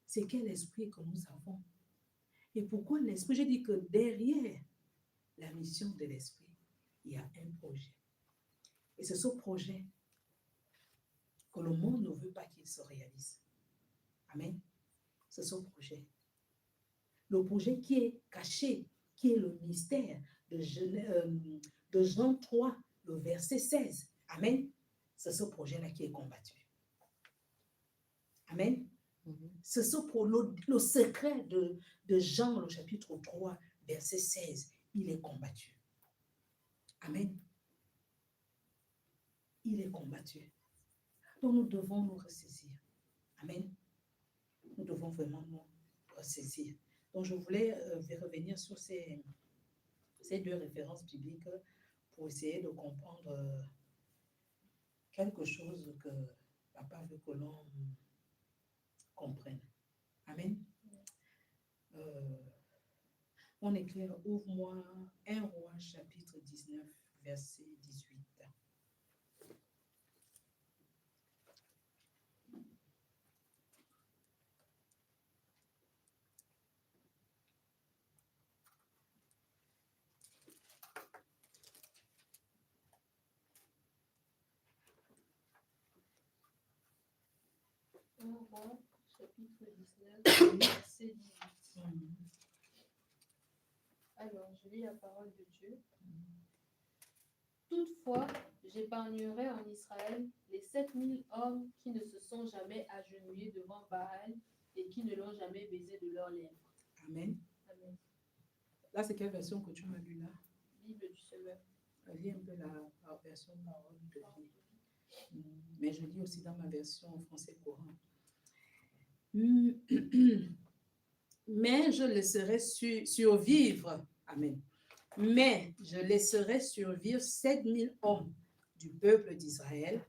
c'est quel esprit que nous avons? Et pourquoi l'esprit? Je dis que derrière la mission de l'esprit, il y a un projet. Et c'est ce projet que le monde ne veut pas qu'il se réalise. Amen. C'est ce projet. Le projet qui est caché, qui est le mystère de de Jean 3, le verset 16. Amen. C'est ce projet-là qui est combattu. Amen. C'est ce pour le secret de Jean, le chapitre 3, verset 16. Il est combattu. Amen. Il est combattu. Donc nous devons nous ressaisir. Amen. Nous devons vraiment nous ressaisir. Donc je voulais revenir sur ces deux références bibliques pour essayer de comprendre quelque chose que Papa veut que l'on comprenne. Amen. On est clair, ouvre-moi 1 Roi chapitre 19, verset 18. Roi, chapitre 19, verset 18. Alors, je lis la parole de Dieu. Toutefois, j'épargnerai en Israël les 7000 hommes qui ne se sont jamais agenouillés devant Baal et qui ne l'ont jamais baisé de leurs lèvres. Amen. Amen. Là, c'est quelle version que tu m'as lu là? Bible du Semeur. Lis un peu la version parole de vie. Mais je lis aussi dans ma version en français courant. Mais je laisserai survivre. Amen. Mais je laisserai survivre 7000 hommes du peuple d'Israël,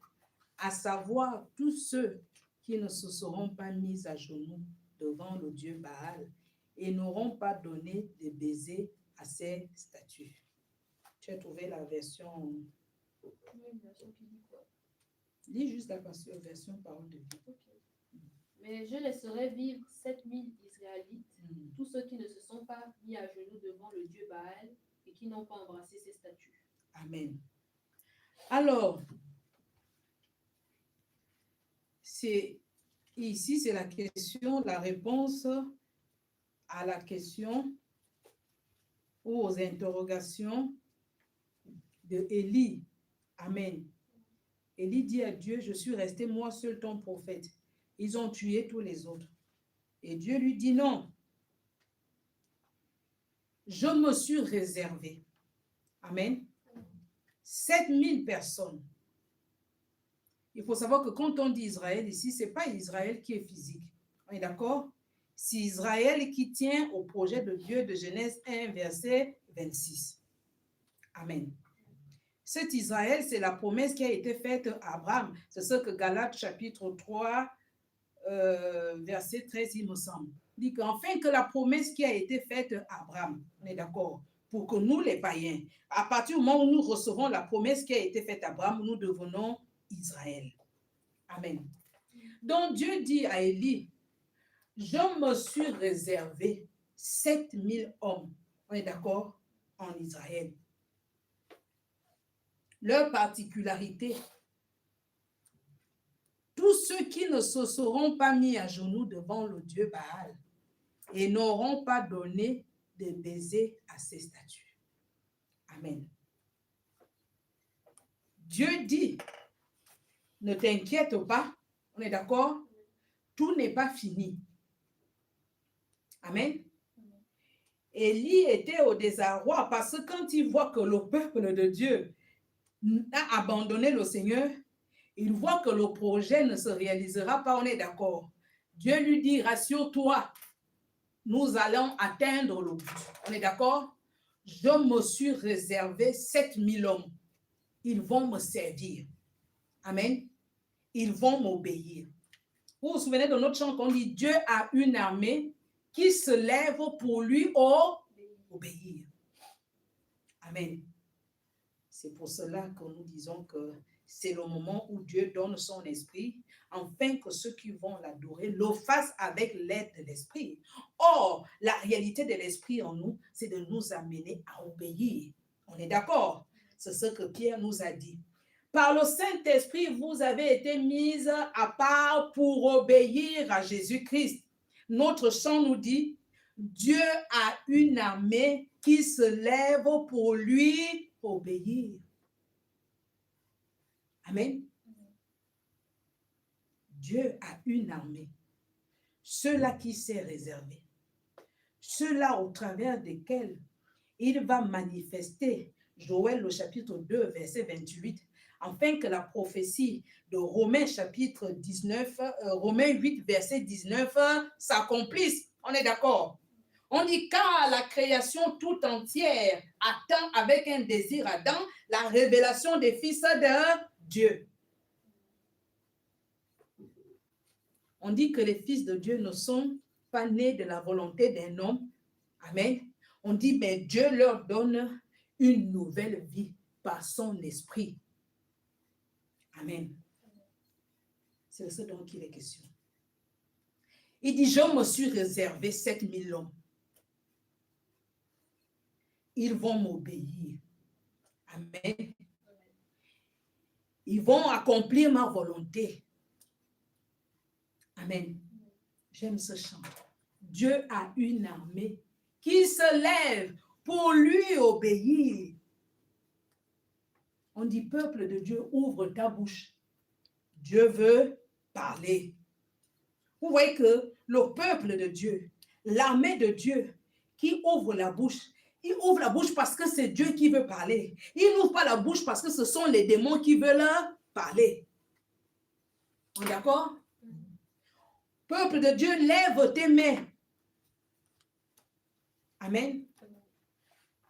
à savoir tous ceux qui ne se seront pas mis à genoux devant le Dieu Baal et n'auront pas donné de baisers à ses statues. Tu as trouvé la version? Une version qui dit quoi? Lis juste la version parole de vie. Okay. Mais je laisserai vivre 7000 Israélites, tous ceux qui ne se sont pas mis à genoux devant le Dieu Baal et qui n'ont pas embrassé ses statuts. Amen. Alors, ici, c'est la question, la réponse à la question ou aux interrogations de Élie. Amen. Élie dit à Dieu, je suis resté moi seul ton prophète. Ils ont tué tous les autres. Et Dieu lui dit non. Je me suis réservé. Amen. 7000 personnes. Il faut savoir que quand on dit Israël ici, ce n'est pas Israël qui est physique. On est d'accord? C'est Israël qui tient au projet de Dieu de Genèse 1, verset 26. Amen. Cet Israël, c'est la promesse qui a été faite à Abraham. C'est ce que Galates chapitre 3, verset 13, il me semble. Il dit qu'enfin que la promesse qui a été faite à Abraham, on est d'accord, pour que nous les païens, à partir du moment où nous recevons la promesse qui a été faite à Abraham, nous devenons Israël. Amen. Donc Dieu dit à Élie, je me suis réservé 7000 hommes, on est d'accord, en Israël. Leur particularité, tous ceux qui ne se seront pas mis à genoux devant le Dieu Baal et n'auront pas donné de baisers à ses statues. Amen. Dieu dit, ne t'inquiète pas, on est d'accord? Tout n'est pas fini. Amen. Élie était au désarroi parce que quand il voit que le peuple de Dieu a abandonné le Seigneur, il voit que le projet ne se réalisera pas, on est d'accord. Dieu lui dit, rassure-toi, nous allons atteindre le but. On est d'accord? Je me suis réservé 7000 hommes. Ils vont me servir. Amen. Ils vont m'obéir. Vous vous souvenez de notre chant qu'on dit, Dieu a une armée qui se lève pour lui obéir. Amen. C'est pour cela que nous disons que c'est le moment où Dieu donne son esprit, afin que ceux qui vont l'adorer le fassent avec l'aide de l'esprit. Or, la réalité de l'esprit en nous, c'est de nous amener à obéir. On est d'accord? C'est ce que Pierre nous a dit. Par le Saint-Esprit, vous avez été mis à part pour obéir à Jésus-Christ. Notre chant nous dit, Dieu a une armée qui se lève pour lui obéir. Amen. Dieu a une armée. Ceux-là qui s'est réservé. Ceux-là au travers desquels il va manifester, Joël au chapitre 2, verset 28, afin que la prophétie de Romains chapitre 19, Romains 8, verset 19 s'accomplisse. On est d'accord? On dit car la création tout entière attend avec un désir ardent la révélation des fils de Dieu. On dit que les fils de Dieu ne sont pas nés de la volonté d'un homme. Amen. On dit, mais Dieu leur donne une nouvelle vie par son esprit. Amen. C'est de ce dont il est question. Il dit, je me suis réservé 7000 hommes. Ils vont m'obéir. Amen. Ils vont accomplir ma volonté. Amen. J'aime ce chant. Dieu a une armée qui se lève pour lui obéir. On dit, peuple de Dieu, ouvre ta bouche. Dieu veut parler. Vous voyez que le peuple de Dieu, l'armée de Dieu qui ouvre la bouche, il ouvre la bouche parce que c'est Dieu qui veut parler. Il n'ouvre pas la bouche parce que ce sont les démons qui veulent parler. On est d'accord? Peuple de Dieu, lève tes mains. Amen.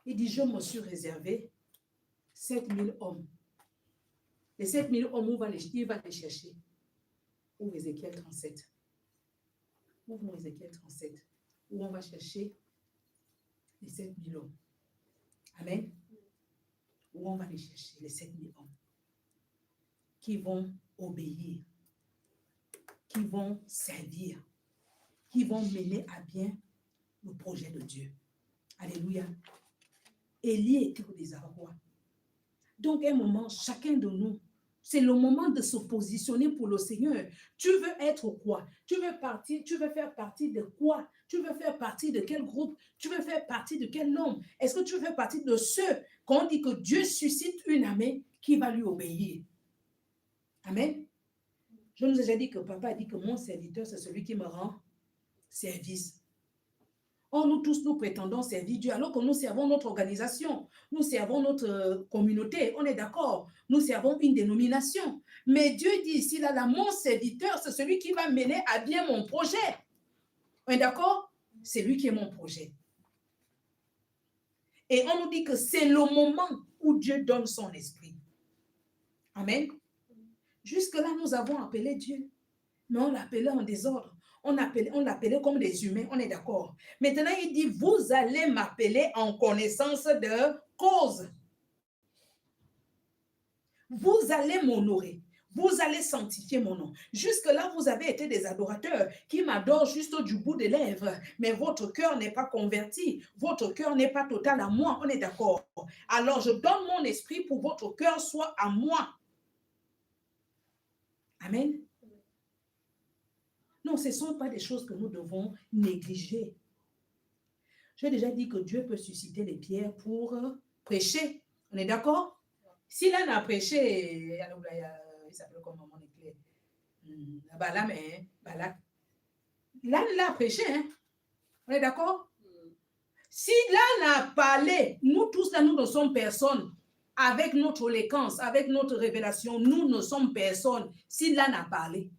Il dit, je me suis réservé 7000 hommes. Les 7000 hommes, il va les chercher. Ouvre Ézéchiel 37. Ouvre Ézéchiel 37. Où on va chercher les 7000 hommes. Amen. Où on va les chercher, les 7000 hommes. Qui vont obéir. Qui vont servir. Qui vont mener à bien le projet de Dieu. Alléluia. Élie était au désarroi. Donc, à un moment, chacun de nous, c'est le moment de se positionner pour le Seigneur. Tu veux être quoi? Tu veux faire partie de quoi? Tu veux faire partie de quel groupe? Tu veux faire partie de quel nombre? Est-ce que tu veux faire partie de ceux qu'on dit que Dieu suscite une armée qui va lui obéir? Amen. Je nous ai déjà dit que papa a dit que mon serviteur, c'est celui qui me rend service. Or, nous tous, nous prétendons servir Dieu, alors que nous servons notre organisation, nous servons notre communauté, on est d'accord, nous servons une dénomination. Mais Dieu dit ici, là, mon serviteur, c'est celui qui va mener à bien mon projet. On est d'accord? C'est lui qui est mon projet. Et on nous dit que c'est le moment où Dieu donne son esprit. Amen. Jusque-là, nous avons appelé Dieu, mais on l'appelait en désordre. On l'appelait comme des humains, on est d'accord. Maintenant, il dit, vous allez m'appeler en connaissance de cause. Vous allez m'honorer. Vous allez sanctifier mon nom. Jusque-là, vous avez été des adorateurs qui m'adorent juste du bout des lèvres. Mais votre cœur n'est pas converti. Votre cœur n'est pas total à moi, on est d'accord. Alors, je donne mon esprit pour que votre cœur soit à moi. Amen. Non, ce ne sont pas des choses que nous devons négliger. J'ai déjà dit que Dieu peut susciter les pierres pour prêcher. On est d'accord? Si l'un a prêché, il s'appelle comment mon éclair? Balaam, Balak. L'un l'a prêché, hein? On est d'accord? Si l'un a parlé, nous tous là, nous ne sommes personne. Avec notre éloquence, avec notre révélation, nous ne sommes personne. Si l'un a parlé.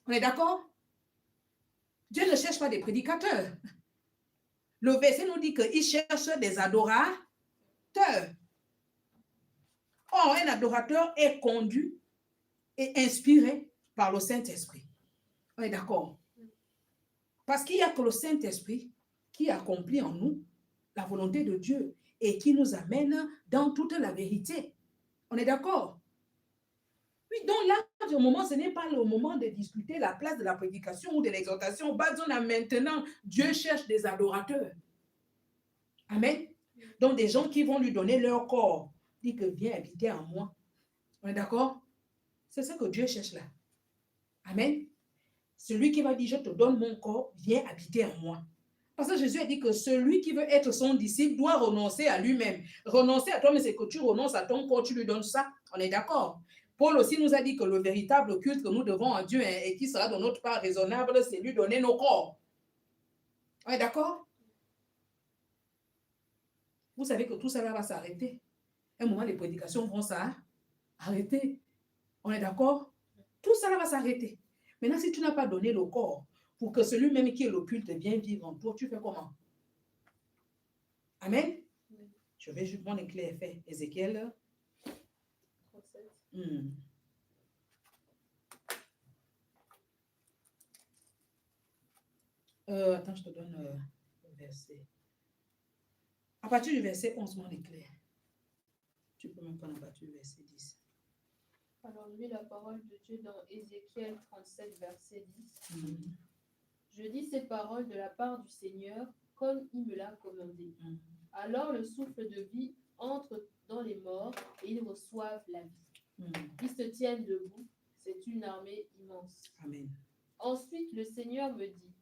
On est d'accord? Dieu ne cherche pas des prédicateurs. Le verset nous dit qu'il cherche des adorateurs. Or, un adorateur est conduit et inspiré par le Saint-Esprit. On est d'accord? Parce qu'il n'y a que le Saint-Esprit qui accomplit en nous la volonté de Dieu et qui nous amène dans toute la vérité. On est d'accord? Oui, donc là, au moment, ce n'est pas le moment de discuter la place de la prédication ou de l'exhortation. Maintenant, Dieu cherche des adorateurs. Amen. Donc, des gens qui vont lui donner leur corps. Dit que viens habiter en moi. On est d'accord? C'est ce que Dieu cherche là. Amen. Celui qui va dire, je te donne mon corps, viens habiter en moi. Parce que Jésus a dit que celui qui veut être son disciple doit renoncer à lui-même. Renoncer à toi, mais c'est que tu renonces à ton corps, tu lui donnes ça. On est d'accord? Paul aussi nous a dit que le véritable culte que nous devons à Dieu et qui sera de notre part raisonnable, c'est lui donner nos corps. On est d'accord? Vous savez que tout ça va s'arrêter. À un moment, les prédications vont s'arrêter. On est d'accord? Tout ça va s'arrêter. Maintenant, si tu n'as pas donné le corps pour que celui-même qui est le culte vienne vivre en toi, tu fais comment? Amen? Je vais juste prendre un clé fait. Ézéchiel 37. Attends, je te donne le verset. À partir du verset 11, mon éclair. Tu peux même prendre à partir du verset 10. Alors, lis la parole de Dieu dans Ézéchiel 37, verset 10. Je dis ces paroles de la part du Seigneur, comme il me l'a commandé. Alors le souffle de vie entre dans les morts et ils reçoivent la vie. Ils se tiennent debout. C'est une armée immense. Amen. Ensuite, le Seigneur me dit,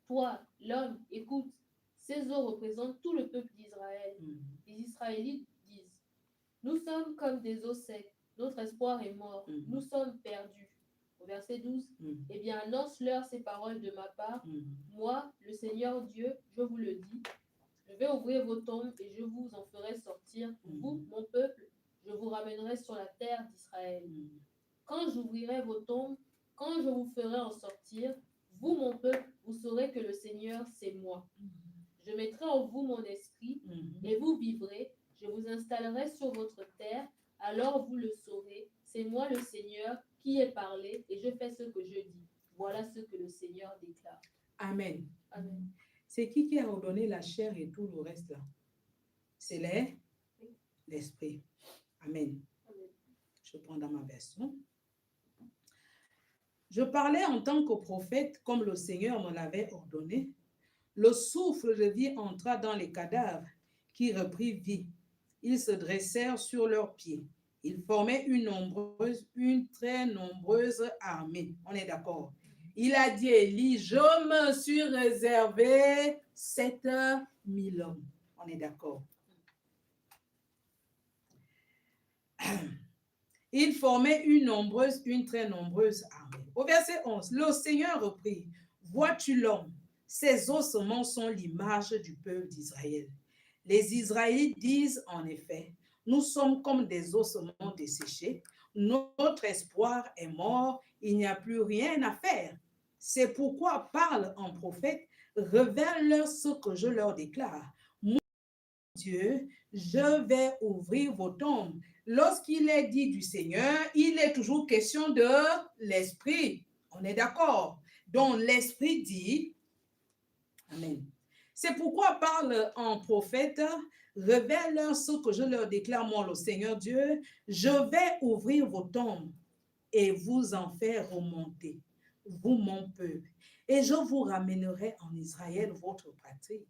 toi, l'homme, écoute, ces eaux représentent tout le peuple d'Israël. Les Israélites disent, nous sommes comme des eaux secs, notre espoir est mort, nous sommes perdus. Au verset 12, eh bien, annonce-leur ces paroles de ma part. Moi, le Seigneur Dieu, je vous le dis, je vais ouvrir vos tombes et je vous en ferai sortir. Vous, mon peuple, je vous ramènerai sur la terre d'Israël. Quand j'ouvrirai vos tombes, quand je vous ferai en sortir, vous, mon peuple, vous saurez que le Seigneur, c'est moi. Je mettrai en vous mon esprit et vous vivrez. Je vous installerai sur votre terre, alors vous le saurez. C'est moi le Seigneur qui ai parlé et je fais ce que je dis. Voilà ce que le Seigneur déclare. Amen. Amen. C'est qui a ordonné la chair et tout le reste là? C'est l'esprit. Amen. Amen. Je prends dans ma version. Je parlais en tant que prophète comme le Seigneur me l'avait ordonné. Le souffle de vie entra dans les cadavres qui reprirent vie. Ils se dressèrent sur leurs pieds. Ils formaient une très nombreuse armée. On est d'accord? Il a dit, Élie, je me suis réservé 7000 hommes. On est d'accord? Ils formaient une très nombreuse armée. Au verset 11, le Seigneur reprit, vois-tu l'homme? Ces ossements sont l'image du peuple d'Israël. Les Israélites disent en effet, nous sommes comme des ossements desséchés, notre espoir est mort, il n'y a plus rien à faire. C'est pourquoi parle en prophète, révèle-leur ce que je leur déclare. Mon Dieu, je vais ouvrir vos tombes. Lorsqu'il est dit du Seigneur, il est toujours question de l'esprit. On est d'accord? Donc l'esprit dit, amen. C'est pourquoi parle en prophète, révèle-leur ce que je leur déclare, moi, le Seigneur Dieu. Je vais ouvrir vos tombes et vous en faire remonter, vous, mon peuple. Et je vous ramènerai en Israël, votre patrie.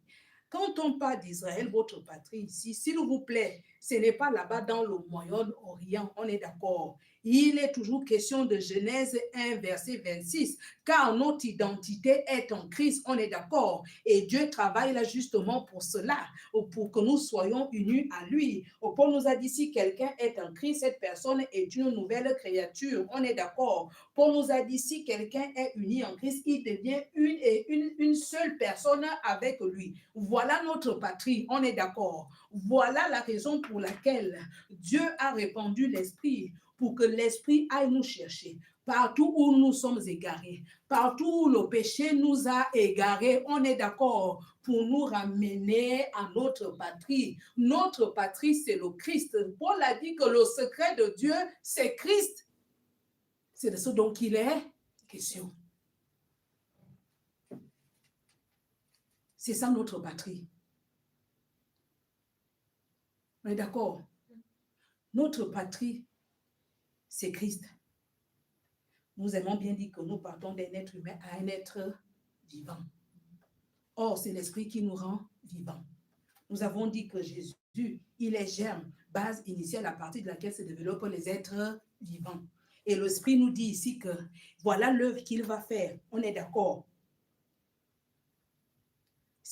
Quand on parle d'Israël, votre patrie ici, s'il vous plaît, ce n'est pas là-bas dans le Moyen-Orient, on est d'accord. Il est toujours question de Genèse 1, verset 26, car notre identité est en Christ, on est d'accord. Et Dieu travaille là justement pour cela, pour que nous soyons unis à lui. Paul nous a dit, si quelqu'un est en Christ, cette personne est une nouvelle créature, on est d'accord. Paul nous a dit, si quelqu'un est uni en Christ, il devient une seule personne avec lui. Voilà notre patrie, on est d'accord. Voilà la raison pour laquelle Dieu a répandu l'Esprit, pour que l'Esprit aille nous chercher. Partout où nous sommes égarés, partout où le péché nous a égarés, on est d'accord, pour nous ramener à notre patrie. Notre patrie, c'est le Christ. Paul a dit que le secret de Dieu, c'est Christ. C'est de ce dont il est question. C'est ça notre patrie. On est d'accord? Notre patrie, c'est Christ. Nous aimons bien dire que nous partons d'un être humain à un être vivant. Or, c'est l'esprit qui nous rend vivants. Nous avons dit que Jésus, il est germe, base initiale à partir de laquelle se développent les êtres vivants. Et l'esprit nous dit ici que voilà l'œuvre qu'il va faire. On est d'accord.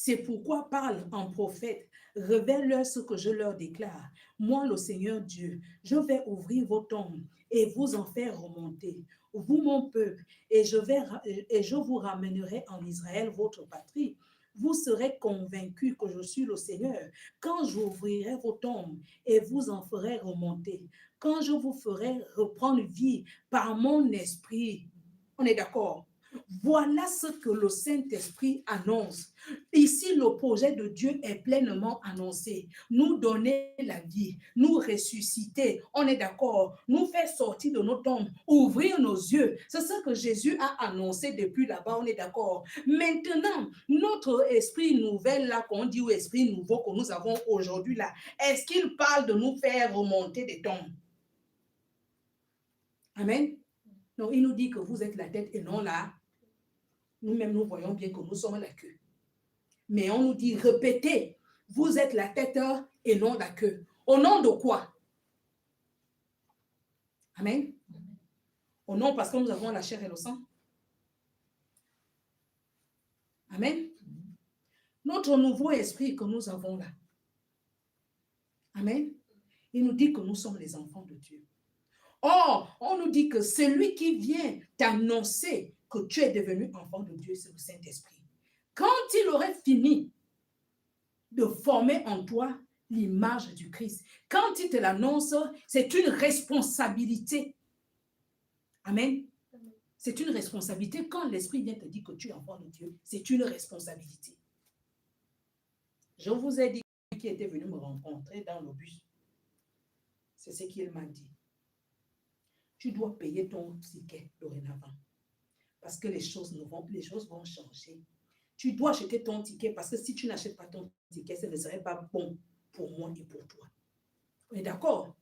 C'est pourquoi parle en prophète. Révèle-leur ce que je leur déclare. Moi, le Seigneur Dieu, je vais ouvrir vos tombes et vous en faire remonter. Vous, mon peuple, et je vous ramènerai en Israël, votre patrie. Vous serez convaincus que je suis le Seigneur quand j'ouvrirai vos tombes et vous en ferai remonter. Quand je vous ferai reprendre vie par mon esprit. On est d'accord? Voilà ce que le Saint-Esprit annonce. Ici, le projet de Dieu est pleinement annoncé. Nous donner la vie, nous ressusciter, on est d'accord, nous faire sortir de nos tombes, ouvrir nos yeux. C'est ce que Jésus a annoncé depuis là-bas, on est d'accord. Maintenant, notre esprit nouvel là, qu'on dit, ou esprit nouveau que nous avons aujourd'hui là, est-ce qu'il parle de nous faire remonter des tombes? Amen. Non, il nous dit que vous êtes la tête et non là. Nous-mêmes, nous voyons bien que nous sommes la queue. Mais on nous dit, répétez, vous êtes la tête et non la queue. Au nom de quoi? Amen. Au nom parce que nous avons la chair et le sang. Amen. Notre nouveau esprit que nous avons là. Amen. Il nous dit que nous sommes les enfants de Dieu. Or, on nous dit que celui qui vient t'annoncer que tu es devenu enfant de Dieu, c'est le Saint-Esprit. Quand il aurait fini de former en toi l'image du Christ, quand il te l'annonce, c'est une responsabilité. Amen. C'est une responsabilité. Quand l'Esprit vient te dire que tu es enfant de Dieu, c'est une responsabilité. Je vous ai dit qui était venu me rencontrer dans le bus. C'est ce qu'il m'a dit. Tu dois payer ton ticket dorénavant. Parce que les choses vont changer. Tu dois acheter ton ticket parce que si tu n'achètes pas ton ticket, ce ne serait pas bon pour moi et pour toi. On est d'accord?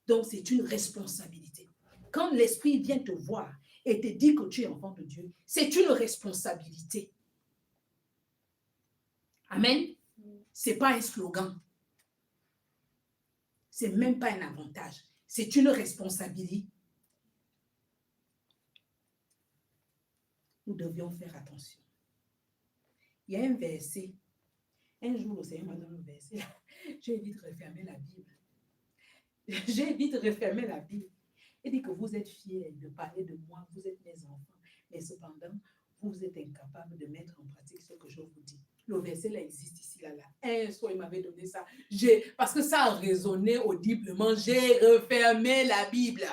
Donc, c'est une responsabilité. Quand l'Esprit vient te voir et te dit que tu es enfant de Dieu, c'est une responsabilité. Amen? Ce n'est pas un slogan. Ce n'est même pas un avantage. C'est une responsabilité. Nous devions faire attention. Il y a un verset. Un jour, le Seigneur m'a donné un verset. J'ai vite refermé la Bible. Il dit que vous êtes fiers de parler de moi, vous êtes mes enfants, mais cependant, vous êtes incapables de mettre en pratique ce que je vous dis. Le verset là existe ici, là. Un soir, il m'avait donné ça. Parce que ça a résonné audiblement, j'ai refermé la Bible.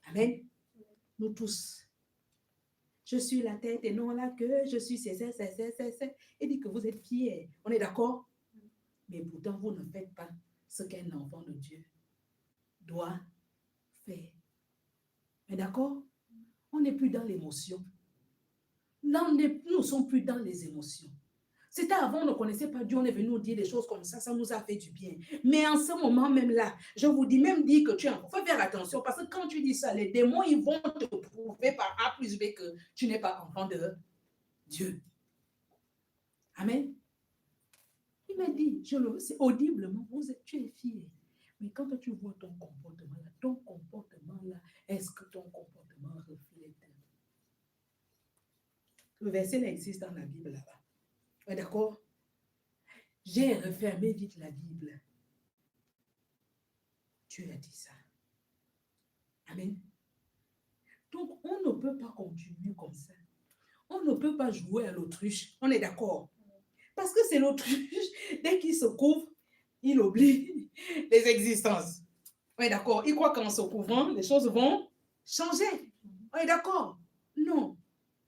Amen. Nous tous. Je suis la tête et non la queue. Je suis c'est. Il dit que vous êtes fiers. On est d'accord? Mais pourtant, vous ne faites pas ce qu'un enfant de Dieu doit faire. On est d'accord? On n'est plus dans l'émotion. Là, nous ne sommes plus dans les émotions. C'était avant, on ne connaissait pas Dieu, on est venu nous dire des choses comme ça nous a fait du bien. Mais en ce moment même là, je vous dis, même dire que tu es enfant, il faut faire attention parce que quand tu dis ça, les démons, ils vont te prouver par A plus B que tu n'es pas enfant de Dieu. Amen. Il m'a dit, c'est audiblement, tu es fier. Mais quand tu vois ton comportement là, est-ce que ton comportement reflète? Le verset là existe dans la Bible là-bas. D'accord? J'ai refermé vite la Bible. Dieu a dit ça. Amen. Donc, on ne peut pas continuer comme ça. On ne peut pas jouer à l'autruche. On est d'accord? Parce que c'est l'autruche. Dès qu'il se couvre, il oublie les existences. On est d'accord? Il croit qu'en se couvrant, les choses vont changer. On est d'accord? Non,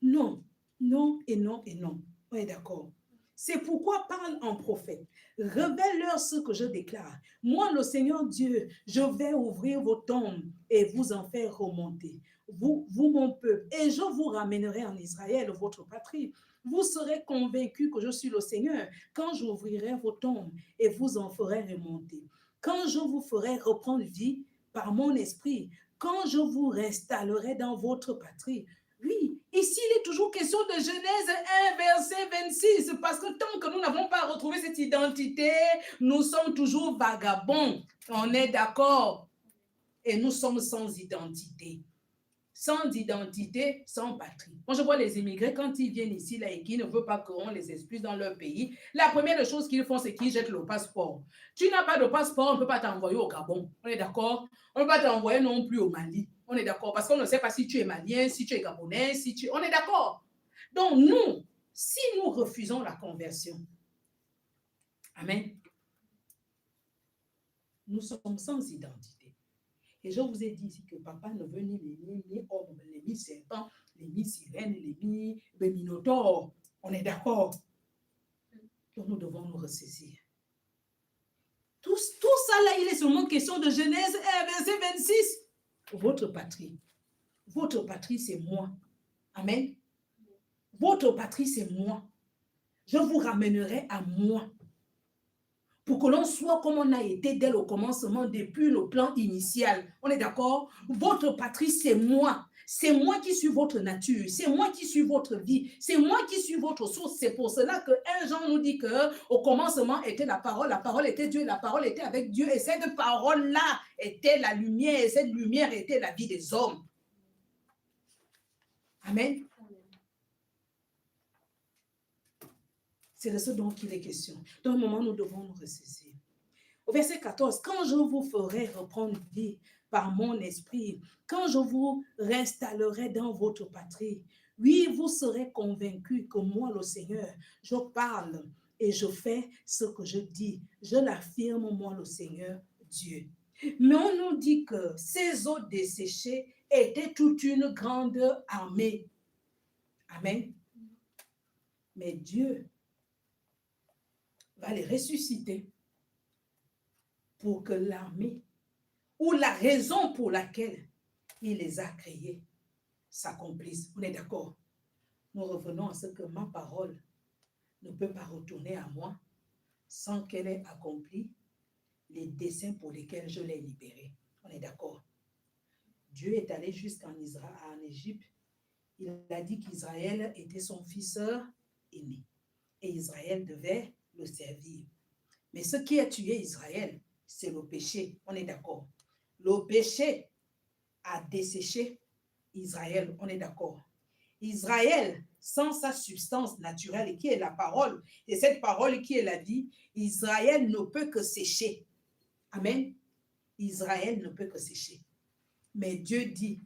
non, non et non et non. On est d'accord? C'est pourquoi parle en prophète. Révèle-leur ce que je déclare. Moi, le Seigneur Dieu, je vais ouvrir vos tombes et vous en faire remonter. Vous, mon peuple, et je vous ramènerai en Israël, votre patrie. Vous serez convaincus que je suis le Seigneur quand j'ouvrirai vos tombes et vous en ferai remonter. Quand je vous ferai reprendre vie par mon esprit, quand je vous reinstallerai dans votre patrie. Oui, ici, il est toujours question de Genèse 1, verset 26, parce que tant que nous n'avons pas retrouvé cette identité, nous sommes toujours vagabonds. On est d'accord? Et nous sommes sans identité. sans identité, sans patrie. Moi, je vois les immigrés, quand ils viennent ici là, et qu'ils ne veulent pas qu'on les expulse dans leur pays, la première chose qu'ils font, c'est qu'ils jettent le passeport. Tu n'as pas de passeport, on ne peut pas t'envoyer au Gabon. On est d'accord? On ne peut pas t'envoyer non plus au Mali. On est d'accord? Parce qu'on ne sait pas si tu es malien, si tu es gabonais, si tu... On est d'accord? Donc, nous, si nous refusons la conversion, amen, nous sommes sans identité. Et je vous ai dit ici que papa ne veut ni les lions, ni hommes, les mi-serpents, les mi-sirènes, les mi-minotaures. On est d'accord? Donc nous devons nous ressaisir. Tout ça là, il est seulement question de Genèse 1, verset 26. Votre patrie, c'est moi. Amen. Votre patrie, c'est moi. Je vous ramènerai à moi. Pour que l'on soit comme on a été dès le commencement, depuis le plan initial. On est d'accord? Votre patrie, c'est moi. C'est moi qui suis votre nature. C'est moi qui suis votre vie. C'est moi qui suis votre source. C'est pour cela que 1 Jean nous dit qu'au commencement était la parole était Dieu, la parole était avec Dieu. Et cette parole-là était la lumière. Et cette lumière était la vie des hommes. Amen. C'est de ce dont il est question. Dans un moment, nous devons nous ressaisir. Au verset 14, quand je vous ferai reprendre vie par mon esprit, quand je vous réinstallerai dans votre patrie, oui, vous serez convaincus que moi, le Seigneur, je parle et je fais ce que je dis. Je l'affirme, moi, le Seigneur, Dieu. Mais on nous dit que ces eaux desséchées étaient toute une grande armée. Amen. Mais Dieu va les ressusciter pour que l'armée ou la raison pour laquelle il les a créés s'accomplisse. On est d'accord? Nous revenons à ce que ma parole ne peut pas retourner à moi sans qu'elle ait accompli les desseins pour lesquels je l'ai libérée. On est d'accord? Dieu est allé jusqu'en Égypte. Il a dit qu'Israël était son fils aîné. Et Israël devait le servir. Mais ce qui a tué Israël, c'est le péché. On est d'accord? Le péché a desséché Israël. On est d'accord? Israël, sans sa substance naturelle, qui est la parole, et cette parole qui est la vie, Israël ne peut que sécher. Amen. Israël ne peut que sécher. Mais Dieu dit,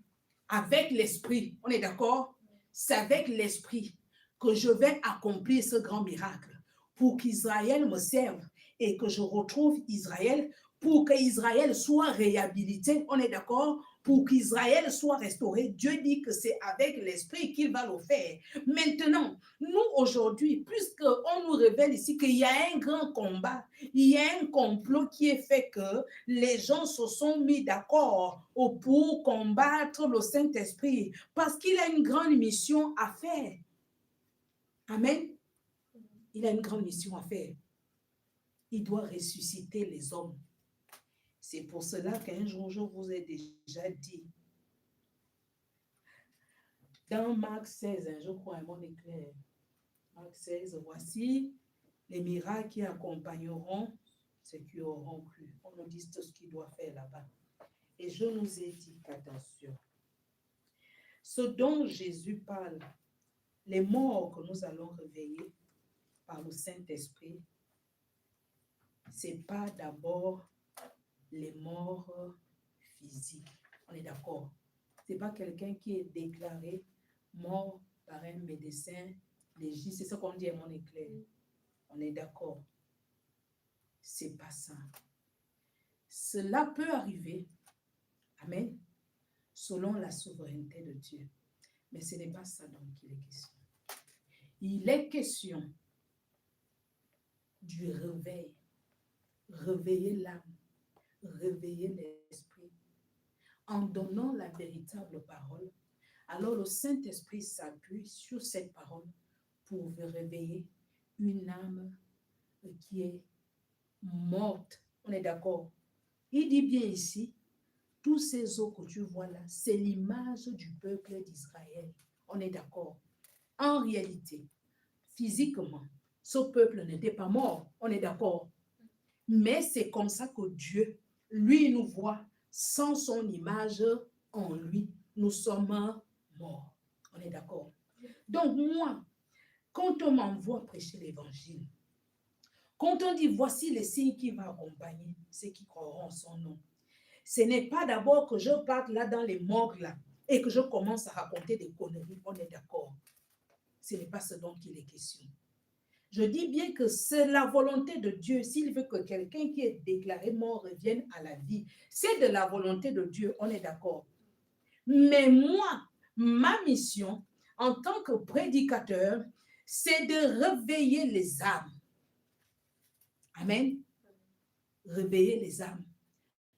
avec l'esprit, on est d'accord? C'est avec l'esprit que je vais accomplir ce grand miracle pour qu'Israël me serve et que je retrouve Israël, pour qu'Israël soit réhabilité, on est d'accord? Pour qu'Israël soit restauré. Dieu dit que c'est avec l'esprit qu'il va le faire. Maintenant, nous aujourd'hui, puisqu'on nous révèle ici qu'il y a un grand combat, il y a un complot qui est fait que les gens se sont mis d'accord pour combattre le Saint-Esprit parce qu'il a une grande mission à faire. Amen. Il a une grande mission à faire. Il doit ressusciter les hommes. C'est pour cela qu'un jour, je vous ai déjà dit, dans Marc 16, je crois, mon éclair, Marc 16, voici les miracles qui accompagneront ceux qui auront cru. On nous dit ce qu'il doit faire là-bas. Et je nous ai dit qu'attention, ce dont Jésus parle, les morts que nous allons réveiller par le Saint-Esprit, ce n'est pas d'abord les morts physiques. On est d'accord? Ce n'est pas quelqu'un qui est déclaré mort par un médecin légiste. C'est ce qu'on dit à mon éclair. On est d'accord? Ce n'est pas ça. Cela peut arriver, amen, selon la souveraineté de Dieu. Mais ce n'est pas ça dont il est question. Il est question du réveil. Réveiller l'âme, réveiller l'esprit. En donnant la véritable parole, alors le Saint-Esprit s'appuie sur cette parole pour réveiller une âme qui est morte. On est d'accord? Il dit bien ici, tous ces eaux que tu vois là, c'est l'image du peuple d'Israël. On est d'accord? En réalité, physiquement, ce peuple n'était pas mort. On est d'accord? Mais c'est comme ça que Dieu, lui, nous voit sans son image en lui. nous sommes morts. On est d'accord? Donc moi, quand on m'envoie prêcher l'évangile, quand on dit voici les signes qui vont accompagner ceux qui croiront en son nom, ce n'est pas d'abord que je parte là dans les morgues là et que je commence à raconter des conneries. On est d'accord? Ce n'est pas ce dont il est question. Je dis bien que c'est la volonté de Dieu. S'il veut que quelqu'un qui est déclaré mort revienne à la vie, c'est de la volonté de Dieu. On est d'accord? Mais moi, ma mission en tant que prédicateur, c'est de réveiller les âmes. Amen. Réveiller les âmes.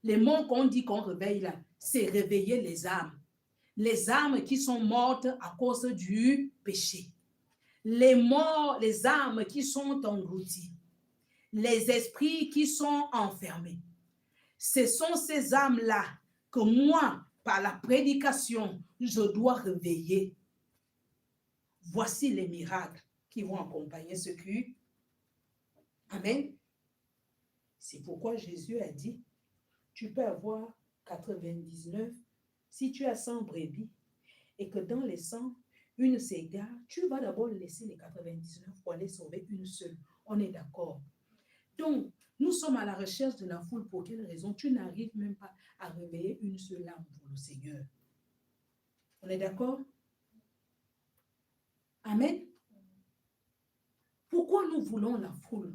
Les mots qu'on dit qu'on réveille là, c'est réveiller les âmes. Les âmes qui sont mortes à cause du péché. Les morts, les âmes qui sont englouties. Les esprits qui sont enfermés. Ce sont ces âmes-là que moi, par la prédication, je dois réveiller. Voici les miracles qui vont accompagner ce culte. Amen. C'est pourquoi Jésus a dit, tu peux avoir 99, si tu as 100 brebis, et que dans les 100, une s'égare, tu vas d'abord laisser les 99 pour aller sauver une seule. On est d'accord. Donc, nous sommes à la recherche de la foule. Pour quelle raison? Tu n'arrives même pas à réveiller une seule âme pour le Seigneur. On est d'accord? Amen. Pourquoi nous voulons la foule?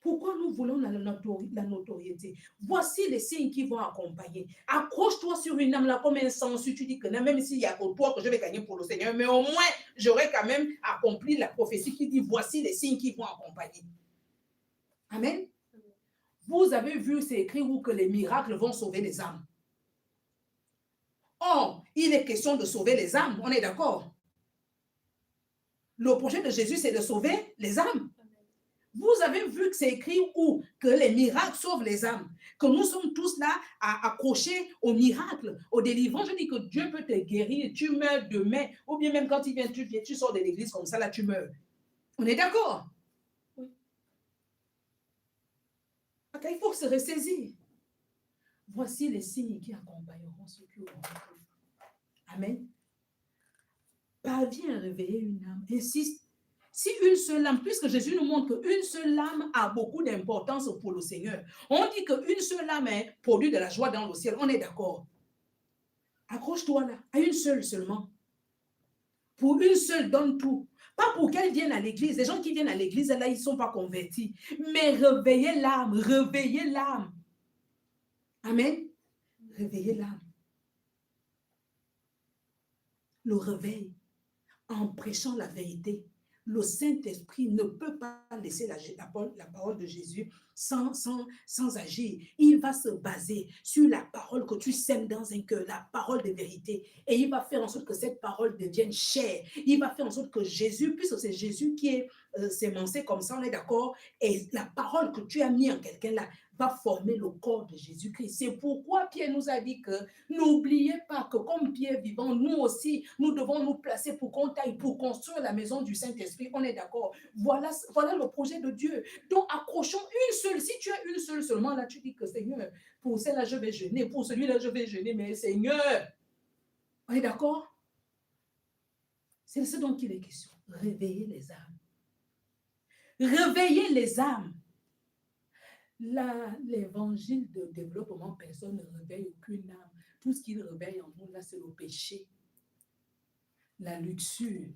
Pourquoi nous voulons la notoriété? Voici les signes qui vont accompagner. Accroche-toi sur une âme là comme un sens. Tu dis que non, même s'il y a que toi que je vais gagner pour le Seigneur, mais au moins, j'aurai quand même accompli la prophétie qui dit voici les signes qui vont accompagner. Amen. Vous avez vu, c'est écrit où que les miracles vont sauver les âmes. Or, il est question de sauver les âmes. On est d'accord? Le projet de Jésus, c'est de sauver les âmes. Vous avez vu que c'est écrit où que les miracles sauvent les âmes, que nous sommes tous là à accrocher aux miracles, aux délivrances. Je dis que Dieu peut te guérir, tu meurs demain, ou bien même quand il vient, tu sors de l'église comme ça, là tu meurs. On est d'accord? Oui. Okay, il faut se ressaisir. Voici les signes qui accompagneront ceux qui auront cru. Amen. Parviens à réveiller une âme, insiste. Si une seule âme, puisque Jésus nous montre qu'une seule âme a beaucoup d'importance pour le Seigneur, on dit qu'une seule âme est produit de la joie dans le ciel, on est d'accord. Accroche-toi là, à une seule seulement. Pour une seule, donne tout. Pas pour qu'elle vienne à l'église. Les gens qui viennent à l'église, là, ils ne sont pas convertis. Mais réveillez l'âme, réveillez l'âme. Amen. Réveillez l'âme. Le réveil, en prêchant la vérité. Le Saint-Esprit ne peut pas laisser la parole de Jésus sans agir. Il va se baser sur la parole que tu sèmes dans un cœur, la parole de vérité. Et il va faire en sorte que cette parole devienne chair. Il va faire en sorte que Jésus, puisque c'est Jésus qui est sémencé comme ça, on est d'accord, et la parole que tu as mis en quelqu'un là va former le corps de Jésus-Christ. C'est pourquoi Pierre nous a dit que n'oubliez pas que comme Pierre vivant, nous aussi, nous devons nous placer pour qu'on taille, pour construire la maison du Saint-Esprit. On est d'accord. Voilà le projet de Dieu. Donc, accrochons une seule. Si tu as une seule seulement, là, tu dis que Seigneur, pour celle-là, je vais jeûner. Pour celui-là, je vais jeûner. Mais Seigneur, on est d'accord? C'est ce dont il est question. Réveiller les âmes. Réveiller les âmes. L'évangile de développement, personne ne réveille aucune âme. Tout ce qu'il réveille en nous, là, c'est le péché, la luxure,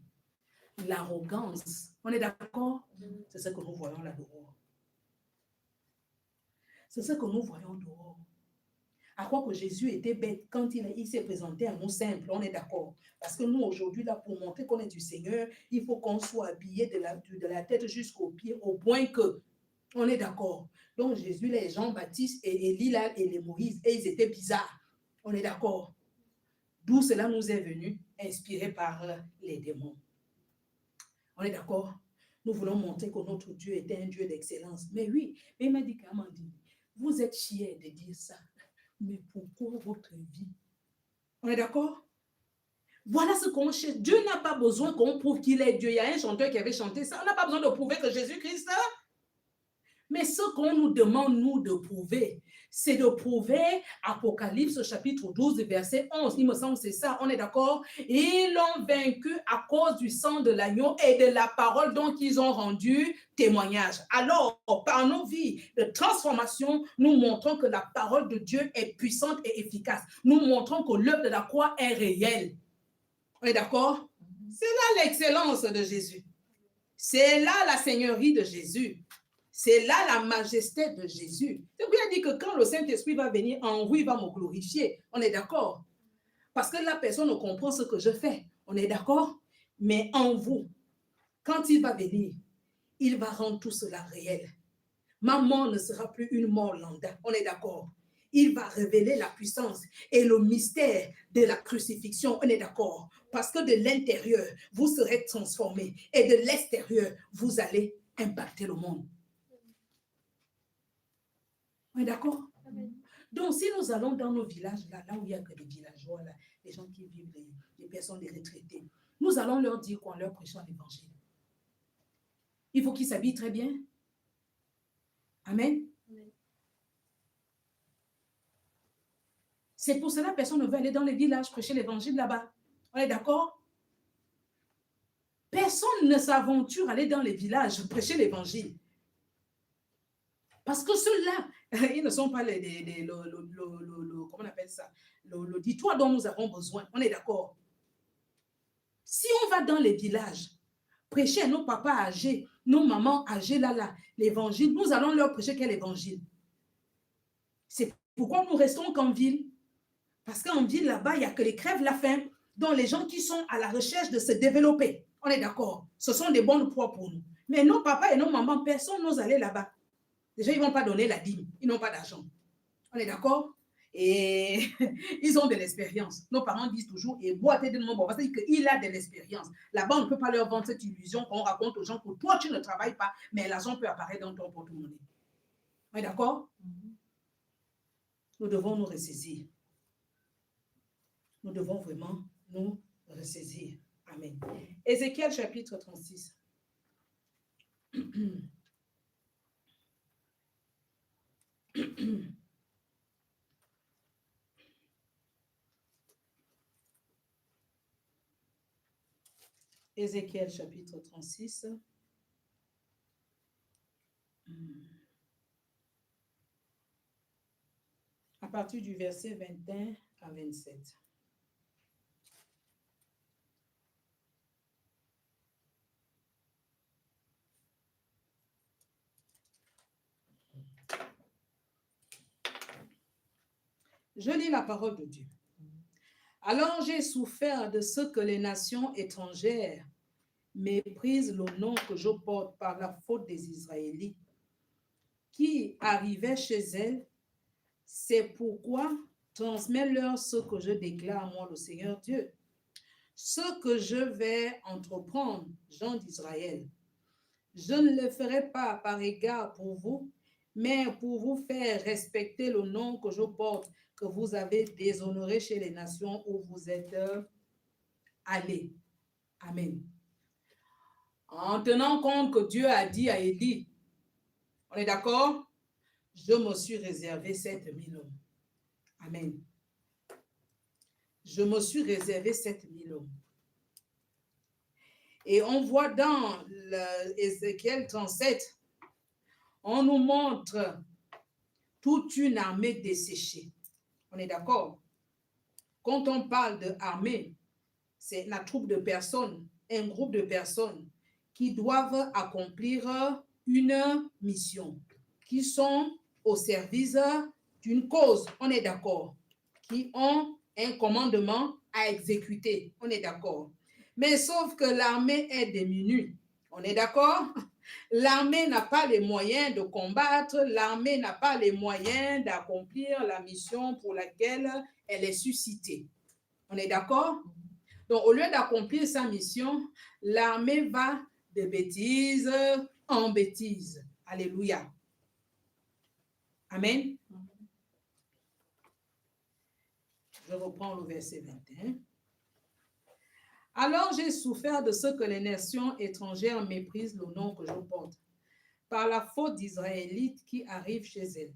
l'arrogance. On est d'accord? C'est ce que nous voyons là dehors. C'est ce que nous voyons dehors. À quoi que Jésus était bête quand il s'est présenté à nous simples, on est d'accord. Parce que nous, aujourd'hui, là, pour montrer qu'on est du Seigneur, il faut qu'on soit habillé de la tête jusqu'aux pieds, au point que, on est d'accord. Donc, Jésus, les Jean-Baptiste et Élie, et les Moïse, et ils étaient bizarres. On est d'accord. D'où cela nous est venu, inspiré par les démons. On est d'accord. Nous voulons montrer que notre Dieu était un Dieu d'excellence. Mais oui, mais il m'a dit qu'Amandine, vous êtes fiers de dire ça. Mais pourquoi votre vie? On est d'accord? Voilà ce qu'on cherche. Dieu n'a pas besoin qu'on prouve qu'il est Dieu. Il y a un chanteur qui avait chanté ça. On n'a pas besoin de prouver que Jésus-Christ, Mais ce qu'on nous demande, nous, de prouver, c'est de prouver Apocalypse chapitre 12, verset 11. Il me semble que c'est ça, on est d'accord? Ils l'ont vaincu à cause du sang de l'agneau et de la parole dont ils ont rendu témoignage. Alors, par nos vies de transformation, nous montrons que la parole de Dieu est puissante et efficace. Nous montrons que l'œuvre de la croix est réelle. On est d'accord? C'est là l'excellence de Jésus. C'est là la seigneurie de Jésus. C'est là la majesté de Jésus. C'est pour dire que quand le Saint-Esprit va venir en vous, il va me glorifier. On est d'accord? Parce que la personne ne comprend ce que je fais. On est d'accord? Mais en vous, quand il va venir, il va rendre tout cela réel. Ma mort ne sera plus une mort lambda. On est d'accord? Il va révéler la puissance et le mystère de la crucifixion. On est d'accord? Parce que de l'intérieur, vous serez transformés et de l'extérieur, vous allez impacter le monde. On est d'accord? Donc, si nous allons dans nos villages, là où il n'y a que des villageois, là, les gens qui vivent, les personnes, des retraités, nous allons leur dire qu'en leur prêchant l'évangile. Il faut qu'ils s'habillent très bien. Amen. C'est pour cela que personne ne veut aller dans les villages prêcher l'évangile là-bas. On est d'accord? Personne ne s'aventure à aller dans les villages prêcher l'évangile. Parce que ceux-là, ils ne sont pas comment on appelle ça, l'auditoire dont nous avons besoin. On est d'accord? Si on va dans les villages, prêcher à nos papas âgés, nos mamans âgées là, l'évangile, nous allons leur prêcher quel évangile? C'est pourquoi nous restons qu'en ville. Parce qu'en ville, là-bas, il n'y a que les crèves la faim, dont les gens qui sont à la recherche de se développer. On est d'accord? Ce sont des bonnes proies pour nous. Mais nos papas et nos mamans, personne n'ose aller là-bas. Déjà, ils ne vont pas donner la dîme. Ils n'ont pas d'argent. On est d'accord? Et ils ont de l'expérience. Nos parents disent toujours, et boitez de mon bon, parce qu'il a de l'expérience. Là-bas, on ne peut pas leur vendre cette illusion qu'on raconte aux gens que toi, tu ne travailles pas, mais l'argent peut apparaître dans ton porte-monnaie. On est d'accord? Nous devons nous ressaisir. Nous devons vraiment nous ressaisir. Amen. Ézéchiel chapitre 36. Ézéchiel chapitre 36. À partir du verset 21 à 27. Je lis la parole de Dieu. Alors j'ai souffert de ce que les nations étrangères méprisent le nom que je porte par la faute des Israélites qui arrivaient chez elles. C'est pourquoi transmets-leur ce que je déclare, moi, le Seigneur Dieu. Ce que je vais entreprendre, gens d'Israël, je ne le ferai pas par égard pour vous, mais pour vous faire respecter le nom que je porte, que vous avez déshonoré chez les nations où vous êtes allés. Amen. En tenant compte que Dieu a dit à Élie, on est d'accord? Je me suis réservé 7000 hommes. Amen. Je me suis réservé 7000 hommes. Et on voit dans Ézéchiel 37, on nous montre toute une armée desséchée. On est d'accord? Quand on parle d'armée, c'est la troupe de personnes, un groupe de personnes qui doivent accomplir une mission, qui sont au service d'une cause. On est d'accord? Qui ont un commandement à exécuter. On est d'accord? Mais sauf que l'armée est démunie. On est d'accord? L'armée n'a pas les moyens de combattre, l'armée n'a pas les moyens d'accomplir la mission pour laquelle elle est suscitée. On est d'accord? Donc, au lieu d'accomplir sa mission, l'armée va de bêtise en bêtise. Alléluia. Amen. Je reprends le verset 21. Alors j'ai souffert de ce que les nations étrangères méprisent le nom que je porte, par la faute d'Israélites qui arrivent chez elle.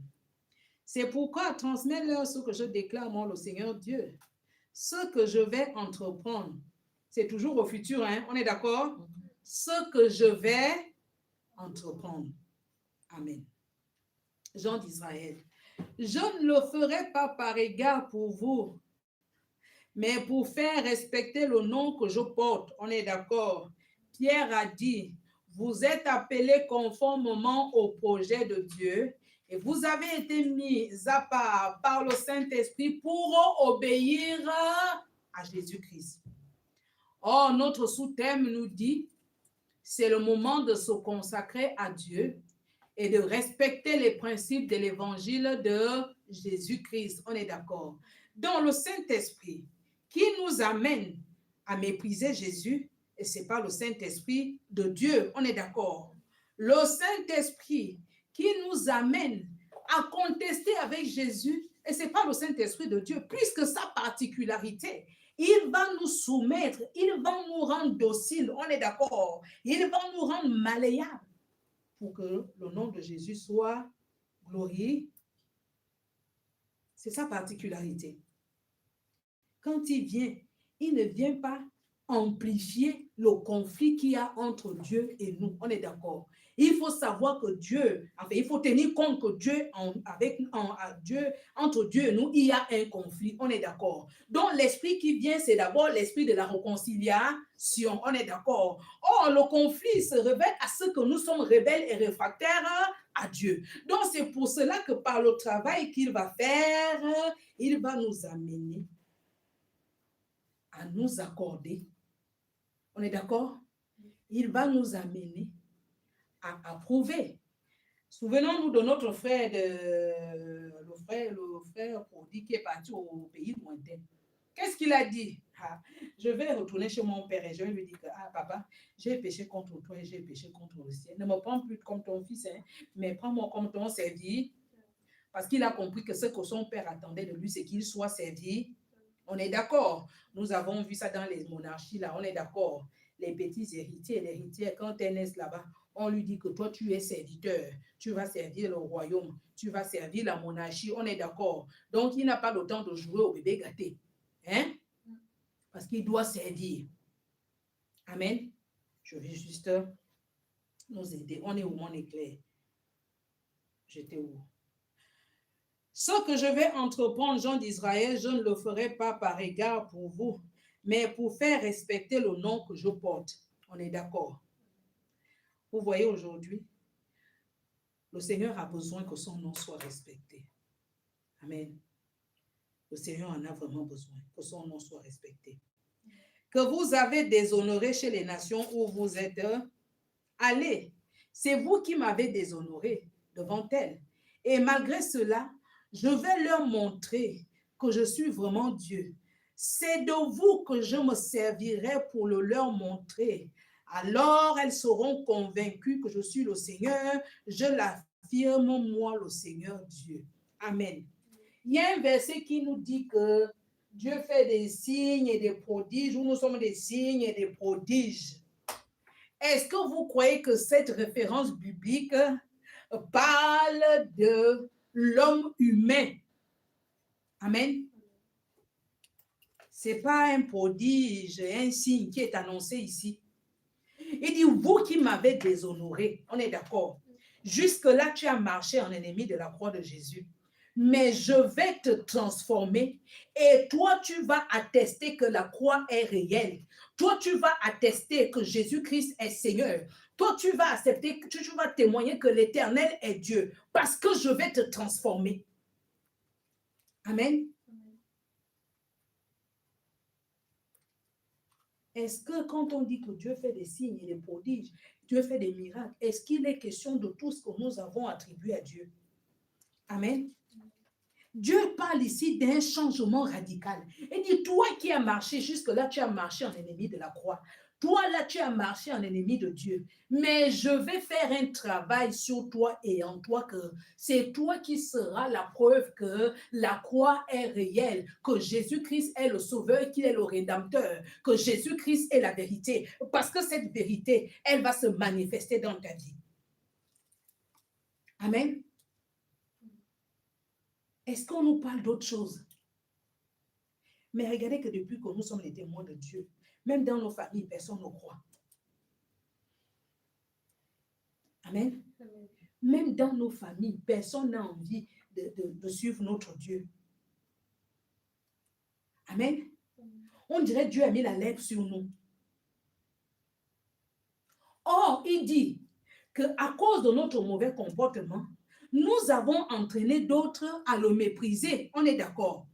C'est pourquoi transmets-leur ce que je déclare, moi, le Seigneur Dieu. Ce que je vais entreprendre, c'est toujours au futur, hein? On est d'accord? Ce que je vais entreprendre. Amen. Gens d'Israël, je ne le ferai pas par égard pour vous, mais pour faire respecter le nom que je porte. On est d'accord? Pierre a dit, vous êtes appelés conformément au projet de Dieu et vous avez été mis à part par le Saint-Esprit pour obéir à Jésus-Christ. Or, notre sous-thème nous dit, c'est le moment de se consacrer à Dieu et de respecter les principes de l'évangile de Jésus-Christ. On est d'accord? Donc, le Saint-Esprit qui nous amène à mépriser Jésus, et ce n'est pas le Saint-Esprit de Dieu. On est d'accord? Le Saint-Esprit qui nous amène à contester avec Jésus, et ce n'est pas le Saint-Esprit de Dieu, puisque sa particularité, il va nous soumettre, il va nous rendre dociles, on est d'accord? Il va nous rendre malléables pour que le nom de Jésus soit glorifié. C'est sa particularité. Quand il vient, il ne vient pas amplifier le conflit qu'il y a entre Dieu et nous. On est d'accord. Il faut savoir que Dieu, enfin, il faut tenir compte que Dieu, entre Dieu et nous, il y a un conflit. On est d'accord. Donc, l'esprit qui vient, c'est d'abord l'esprit de la réconciliation. On est d'accord. Or, le conflit se révèle à ce que nous sommes rebelles et réfractaires à Dieu. Donc, c'est pour cela que par le travail qu'il va faire, il va nous amener à nous accorder. On est d'accord? Il va nous amener à approuver. Souvenons-nous de notre frère, le frère prodigue qui est parti au pays lointain. Qu'est-ce qu'il a dit? Je vais retourner chez mon père et je vais lui dire que, papa, j'ai péché contre toi et j'ai péché contre le ciel. Ne me prends plus comme ton fils, hein, mais prends-moi comme ton servi. Parce qu'il a compris que ce que son père attendait de lui, c'est qu'il soit servi. On est d'accord. Nous avons vu ça dans les monarchies, là. On est d'accord. Les petits héritiers, l'héritière, quand elles naissent là-bas, on lui dit que toi, tu es serviteur. Tu vas servir le royaume. Tu vas servir la monarchie. On est d'accord. Donc, il n'a pas le temps de jouer au bébé gâté. Hein? Parce qu'il doit servir. Amen. Je vais juste nous aider. On est où? On est clair. J'étais où? Ce que je vais entreprendre, gens d'Israël, je ne le ferai pas par égard pour vous, mais pour faire respecter le nom que je porte. On est d'accord. Vous voyez aujourd'hui, le Seigneur a besoin que son nom soit respecté. Amen. Le Seigneur en a vraiment besoin, que son nom soit respecté. Que vous avez déshonoré chez les nations où vous êtes allés. C'est vous qui m'avez déshonoré devant elles. Et malgré cela, je vais leur montrer que je suis vraiment Dieu. C'est de vous que je me servirai pour le leur montrer. Alors elles seront convaincues que je suis le Seigneur. Je l'affirme, moi, le Seigneur Dieu. Amen. Il y a un verset qui nous dit que Dieu fait des signes et des prodiges, ou nous sommes des signes et des prodiges. Est-ce que vous croyez que cette référence biblique parle de l'homme humain? Amen. Ce n'est pas un prodige, un signe qui est annoncé ici. Il dit, vous qui m'avez déshonoré, on est d'accord. Jusque-là, tu as marché en ennemi de la croix de Jésus. Mais je vais te transformer et toi, tu vas attester que la croix est réelle. Toi, tu vas attester que Jésus-Christ est Seigneur. Toi, tu vas accepter, tu vas témoigner que l'Éternel est Dieu parce que je vais te transformer. Amen. Est-ce que quand on dit que Dieu fait des signes et des prodiges, Dieu fait des miracles, est-ce qu'il est question de tout ce que nous avons attribué à Dieu? Amen. Dieu parle ici d'un changement radical. Il dit, toi qui as marché jusque-là, tu as marché en ennemi de la croix. Toi, là, tu as marché en ennemi de Dieu. Mais je vais faire un travail sur toi et en toi que c'est toi qui seras la preuve que la croix est réelle, que Jésus-Christ est le sauveur, qu'il est le rédempteur, que Jésus-Christ est la vérité. Parce que cette vérité, elle va se manifester dans ta vie. Amen. Est-ce qu'on nous parle d'autre chose? Mais regardez que depuis que nous sommes les témoins de Dieu, même dans nos familles, personne ne croit. Amen. Amen. Même dans nos familles, personne n'a envie de suivre notre Dieu. Amen. On dirait Dieu a mis la lèvre sur nous. Or, il dit qu'à cause de notre mauvais comportement, nous avons entraîné d'autres à le mépriser. On est d'accord.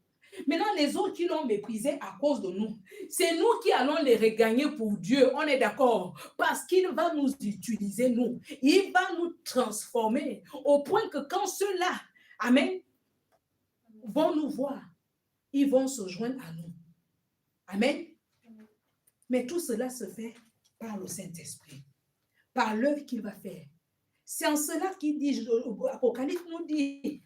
Maintenant, les autres qui l'ont méprisé à cause de nous, c'est nous qui allons les regagner pour Dieu. On est d'accord. Parce qu'il va nous utiliser, nous. Il va nous transformer au point que quand ceux-là, amen, vont nous voir, ils vont se joindre à nous. Amen. Mais tout cela se fait par le Saint-Esprit, par l'œuvre qu'il va faire. C'est en cela qu'il dit, l'Apocalypse nous dit,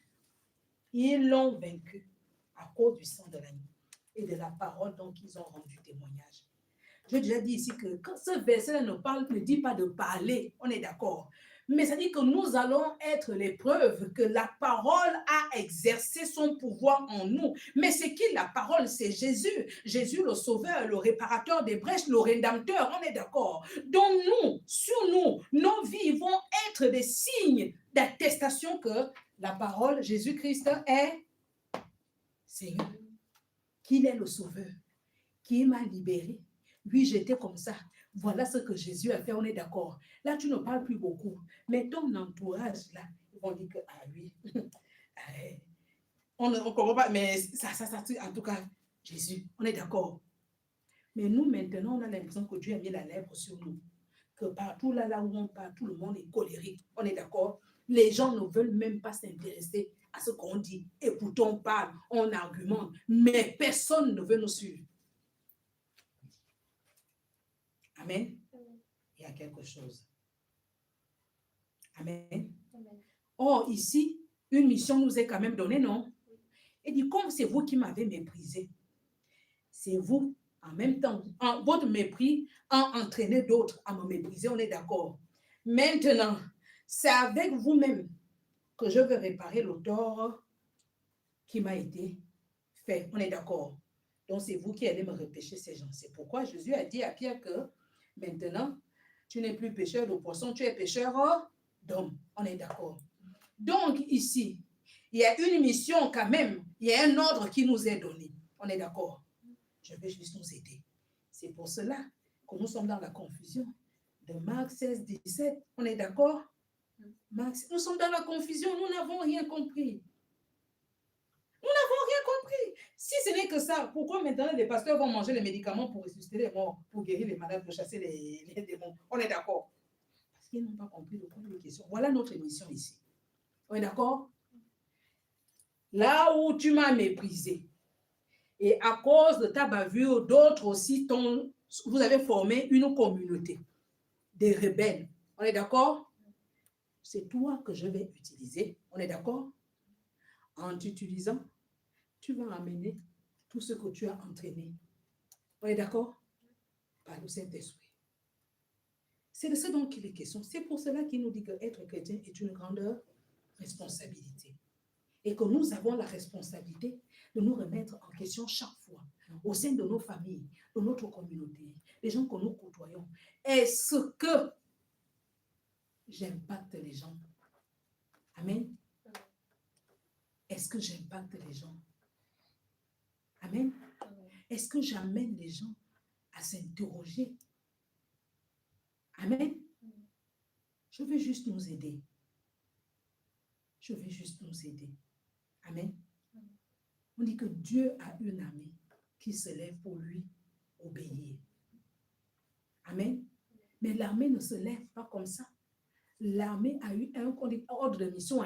ils l'ont vaincu à cause du sang de l'agneau et de la parole dont ils ont rendu témoignage. J'ai déjà dit ici que quand ce verset ne dit pas de parler, on est d'accord. Mais ça dit que nous allons être les preuves que la parole a exercé son pouvoir en nous. Mais c'est qui la parole? C'est Jésus. Jésus le sauveur, le réparateur des brèches, le rédempteur, on est d'accord. Donc nous, sur nous, nos vies vont être des signes d'attestation que la parole, Jésus-Christ est Seigneur, qu'il est le sauveur, qui m'a libéré. Oui, j'étais comme ça. Voilà ce que Jésus a fait, on est d'accord. Là, tu ne parles plus beaucoup. Mais ton entourage, là, ils vont dire que, ah oui, on ne comprend pas, mais ça, en tout cas, Jésus, on est d'accord. Mais nous, maintenant, on a l'impression que Dieu a mis la lèvre sur nous. Que partout là où on part, tout le monde est colérique, on est d'accord. Les gens ne veulent même pas s'intéresser à ce qu'on dit. Écoutons, on parle, on argumente, mais personne ne veut nous suivre. Amen. Il y a quelque chose. Amen. Amen. Or, ici, une mission nous est quand même donnée, non? Il dit, comme c'est vous qui m'avez méprisé, c'est vous, en même temps, votre mépris a entraîné d'autres à me mépriser, on est d'accord. Maintenant, c'est avec vous-même que je veux réparer le tort qui m'a été fait, on est d'accord. Donc, c'est vous qui allez me repêcher ces gens. C'est pourquoi Jésus a dit à Pierre que maintenant, tu n'es plus pêcheur de poissons, tu es pêcheur d'hommes. On est d'accord. Donc, ici, il y a une mission quand même. Il y a un ordre qui nous est donné. On est d'accord. Je vais juste nous aider. C'est pour cela que nous sommes dans la confusion. De Marc 16, 17, on est d'accord? Nous sommes dans la confusion, nous n'avons rien compris. Nous n'avons rien compris. Si ce n'est que ça, pourquoi maintenant les pasteurs vont manger les médicaments pour ressusciter les morts, pour guérir les malades, pour chasser les démons? On est d'accord. Parce qu'ils n'ont pas compris le point de question. Voilà notre émission ici. On est d'accord? Là où tu m'as méprisé, et à cause de ta bavure, d'autres aussi, vous avez formé une communauté des rebelles. On est d'accord? C'est toi que je vais utiliser. On est d'accord? En t'utilisant, tu vas amener tout ce que tu as entraîné. On est d'accord? Par le Saint-Esprit. C'est de ce dont il est question. C'est pour cela qu'il nous dit qu'être chrétien est une grande responsabilité. Et que nous avons la responsabilité de nous remettre en question chaque fois, au sein de nos familles, de notre communauté, les gens que nous côtoyons. Est-ce que j'impacte les gens? Amen. Est-ce que j'impacte les gens? Amen. Est-ce que j'amène les gens à s'interroger? Amen. Je veux juste nous aider. Je veux juste nous aider. Amen. On dit que Dieu a une armée qui se lève pour lui obéir. Amen. Mais l'armée ne se lève pas comme ça. L'armée a eu un ordre de mission.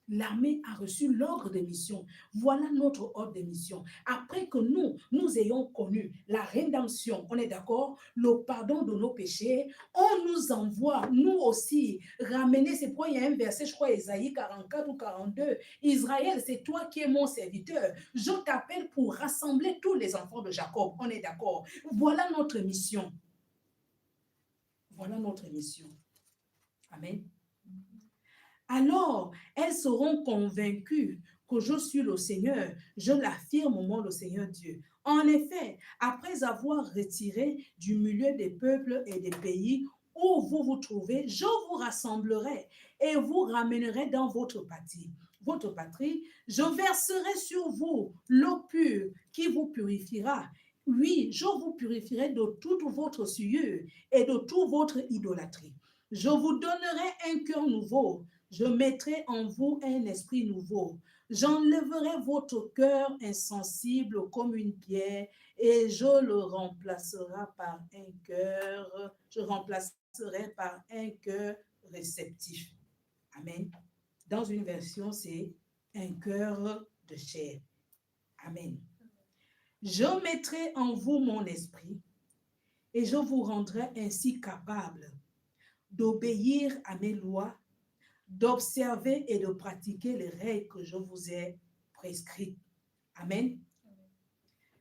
L'armée a reçu l'ordre de mission. Voilà notre ordre de mission. Après que nous ayons connu la rédemption, on est d'accord, le pardon de nos péchés, on nous envoie, nous aussi, ramener, c'est pourquoi il y a un verset, je crois, Ésaïe 44 ou 42, Israël, c'est toi qui es mon serviteur. Je t'appelle pour rassembler tous les enfants de Jacob. On est d'accord. Voilà notre mission. Voilà notre mission. Amen. Alors elles seront convaincues que je suis le Seigneur. Je l'affirme, moi, le Seigneur Dieu. En effet, après avoir retiré du milieu des peuples et des pays où vous vous trouvez, je vous rassemblerai et vous ramènerai dans votre patrie. Je verserai sur vous l'eau pure qui vous purifiera. Oui, je vous purifierai de toute votre souillure et de toute votre idolâtrie. Je vous donnerai un cœur nouveau. Je mettrai en vous un esprit nouveau. J'enlèverai votre cœur insensible comme une pierre et je le remplacerai par un cœur, je remplacerai par un cœur réceptif. Amen. Dans une version, c'est un cœur de chair. Amen. Je mettrai en vous mon esprit et je vous rendrai ainsi capable d'obéir à mes lois, d'observer et de pratiquer les règles que je vous ai prescrites. Amen.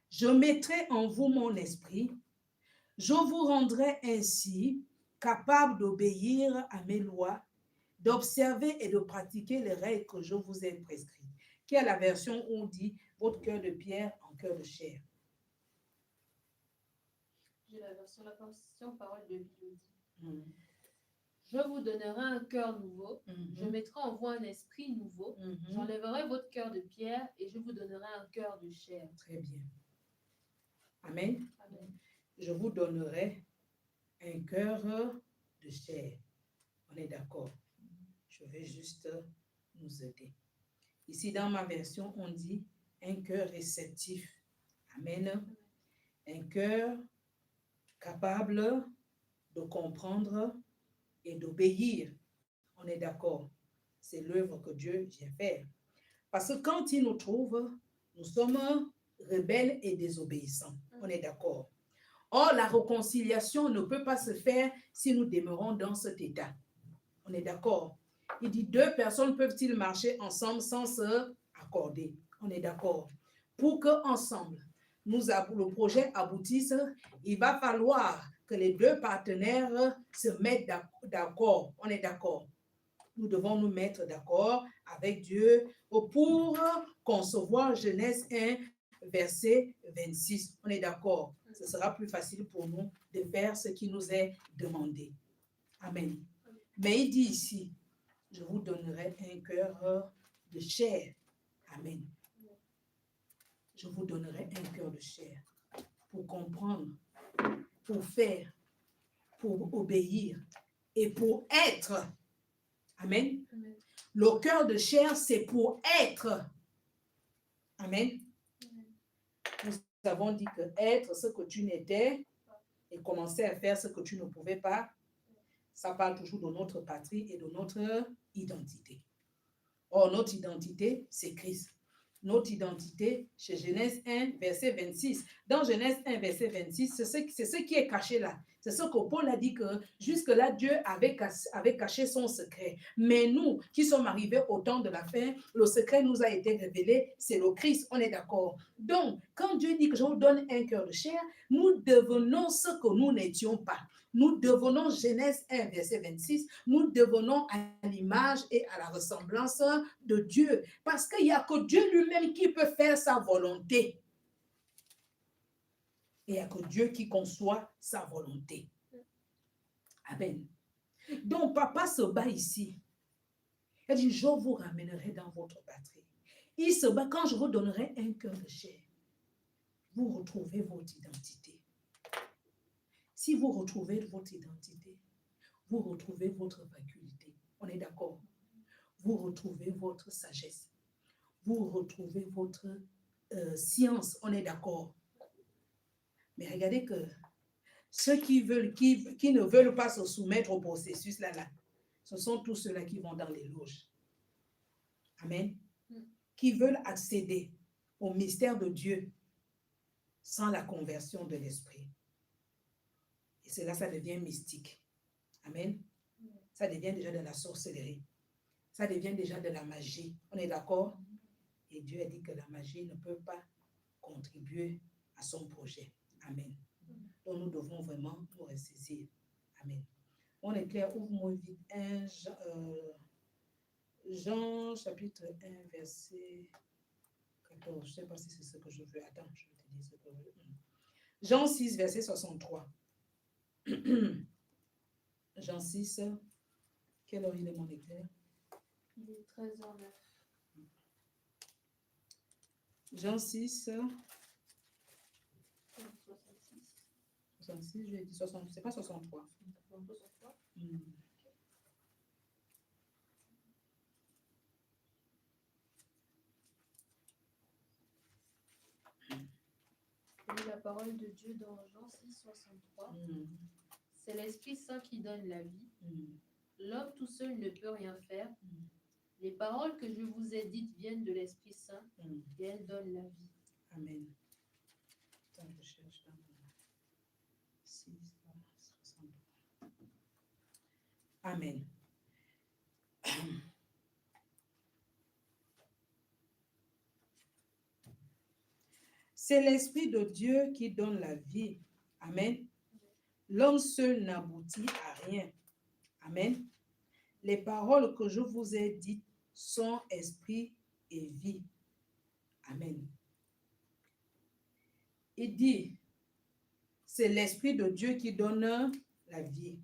Je mettrai en vous mon esprit, je vous rendrai ainsi capable d'obéir à mes lois, d'observer et de pratiquer les règles que je vous ai prescrites. Qui est la version où on dit votre cœur de pierre en cœur de chair? J'ai la version parole de Bible. Je vous donnerai un cœur nouveau, je mettrai en vous un esprit nouveau, j'enlèverai votre cœur de pierre et je vous donnerai un cœur de chair. Très bien. Amen. Amen. Je vous donnerai un cœur de chair. On est d'accord. Je vais juste nous aider. Ici, dans ma version, on dit un cœur réceptif. Amen. Un cœur capable de comprendre et d'obéir. On est d'accord. C'est l'œuvre que Dieu vient faire. Parce que quand il nous trouve, nous sommes rebelles et désobéissants. On est d'accord. Or, la réconciliation ne peut pas se faire si nous demeurons dans cet état. On est d'accord. Il dit, 2 personnes peuvent-ils marcher ensemble sans se accorder? On est d'accord. Pour qu'ensemble, le projet aboutisse, il va falloir que les 2 partenaires se mettent d'accord. On est d'accord. Nous devons nous mettre d'accord avec Dieu pour concevoir Genèse 1, verset 26. On est d'accord. Ce sera plus facile pour nous de faire ce qui nous est demandé. Amen. Mais il dit ici, je vous donnerai un cœur de chair. Amen. Je vous donnerai un cœur de chair pour comprendre, pour faire, pour obéir et pour être. Amen. Amen. Le cœur de chair, c'est pour être. Amen. Amen. Nous avons dit que être ce que tu n'étais et commencer à faire ce que tu ne pouvais pas, ça parle toujours de notre patrie et de notre identité. Or, notre identité, c'est Christ. Notre identité, chez Genèse 1, verset 26. Dans Genèse 1, verset 26, c'est ce qui est caché là. C'est ce que Paul a dit que jusque-là, Dieu avait caché son secret. Mais nous, qui sommes arrivés au temps de la fin, le secret nous a été révélé, c'est le Christ, on est d'accord. Donc, quand Dieu dit que je vous donne un cœur de chair, nous devenons ce que nous n'étions pas. Nous devenons, Genèse 1, verset 26, nous devenons à l'image et à la ressemblance de Dieu. Parce qu'il n'y a que Dieu lui-même qui peut faire sa volonté. Et il n'y a que Dieu qui conçoit sa volonté. Amen. Donc, papa se bat ici. Il dit, je vous ramènerai dans votre patrie. Il se bat quand je vous donnerai un cœur de chair. Vous retrouvez votre identité. Si vous retrouvez votre identité, vous retrouvez votre faculté. On est d'accord? Vous retrouvez votre sagesse. Vous retrouvez votre science. On est d'accord? Mais regardez que ceux qui ne veulent pas se soumettre au processus là, ce sont tous ceux-là qui vont dans les loges. Amen. Qui veulent accéder au mystère de Dieu sans la conversion de l'esprit. Et cela, ça devient mystique. Amen. Ça devient déjà de la sorcellerie. Ça devient déjà de la magie. On est d'accord? Et Dieu a dit que la magie ne peut pas contribuer à son projet. Amen. Donc nous devons vraiment nous ressaisir. Amen. On est clair, ouvre-moi vite Jean chapitre 1, verset 14. Je ne sais pas si c'est ce que je veux. Attends, je vais te dire ce que je veux. Jean 6, verset 63. Jean 6, quelle heure il est mon éclair? Il est 13h09. Jean 6, 66. 66, je l'ai dit 60, c'est pas 63. 63. Et la parole de Dieu dans Jean 6, 63. C'est l'Esprit Saint qui donne la vie. L'homme tout seul ne peut rien faire. Les paroles que je vous ai dites viennent de l'Esprit Saint et elles donnent la vie. Amen. Attends, je cherche dans 6, 63. Amen. C'est l'Esprit de Dieu qui donne la vie. Amen. L'homme seul n'aboutit à rien. Amen. Les paroles que je vous ai dites sont esprit et vie. Amen. Il dit, c'est l'Esprit de Dieu qui donne la vie.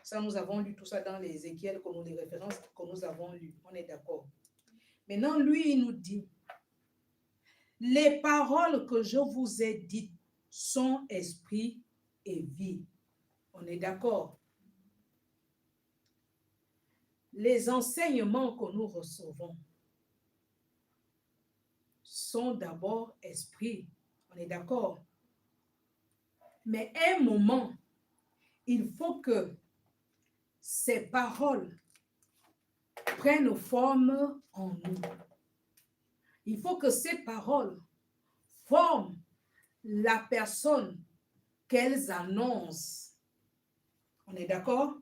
Ça, nous avons lu tout ça dans les Ézéchiel, comme les références que nous avons lues. On est d'accord. Maintenant, lui, il nous dit, les paroles que je vous ai dites sont esprit et vie. On est d'accord. Les enseignements que nous recevons sont d'abord esprit. On est d'accord. Mais à un moment, il faut que ces paroles prennent forme en nous. Il faut que ces paroles forment la personne qu'elles annoncent. On est d'accord?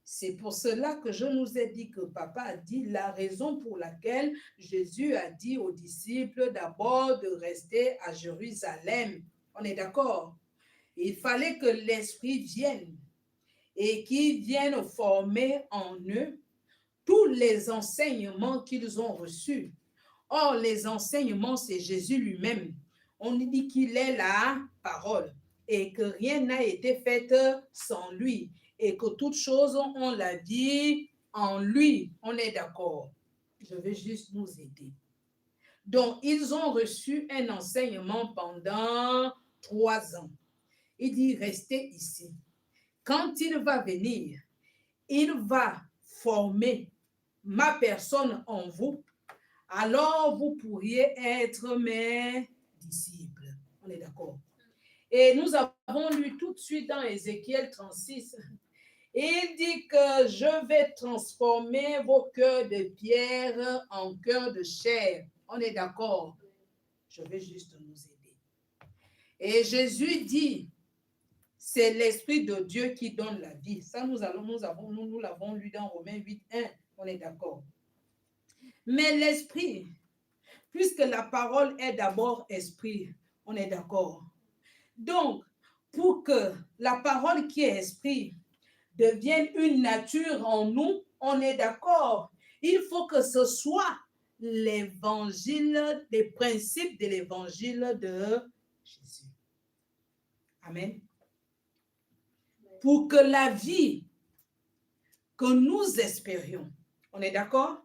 C'est pour cela que je nous ai dit que papa a dit la raison pour laquelle Jésus a dit aux disciples d'abord de rester à Jérusalem. On est d'accord? Il fallait que l'Esprit vienne et qu'il vienne former en eux tous les enseignements qu'ils ont reçus. Or, les enseignements, c'est Jésus lui-même. On dit qu'il est la parole et que rien n'a été fait sans lui et que toutes choses ont la vie en lui. On est d'accord. Je vais juste nous aider. Donc, ils ont reçu un enseignement pendant 3 ans. Il dit, restez ici. Quand il va venir, il va former ma personne en vous. Alors vous pourriez être mes disciples. On est d'accord. Et nous avons lu tout de suite dans Ézéchiel 36. Il dit que je vais transformer vos cœurs de pierre en cœurs de chair. On est d'accord. Je vais juste nous aider. Et Jésus dit, c'est l'Esprit de Dieu qui donne la vie. Ça, nous l'avons lu dans Romains 8, 1. On est d'accord. Mais l'Esprit, puisque la parole est d'abord esprit, on est d'accord. Donc, pour que la parole qui est esprit devienne une nature en nous, on est d'accord. Il faut que ce soit l'évangile, les principes de l'évangile de Jésus. Amen. Pour que la vie que nous espérions, on est d'accord?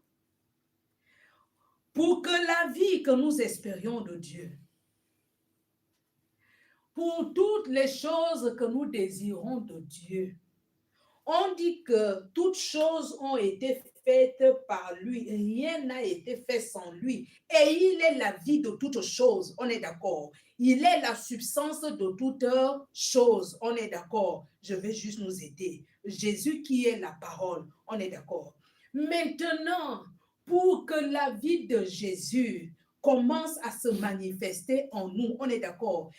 Pour que la vie que nous espérions de Dieu, pour toutes les choses que nous désirons de Dieu, on dit que toutes choses ont été faites par lui, rien n'a été fait sans lui. Et il est la vie de toutes choses, on est d'accord. Il est la substance de toutes choses, on est d'accord. Je vais juste nous aider. Jésus qui est la parole, on est d'accord. Maintenant, pour que la vie de Jésus commence à se manifester en nous, on est d'accord.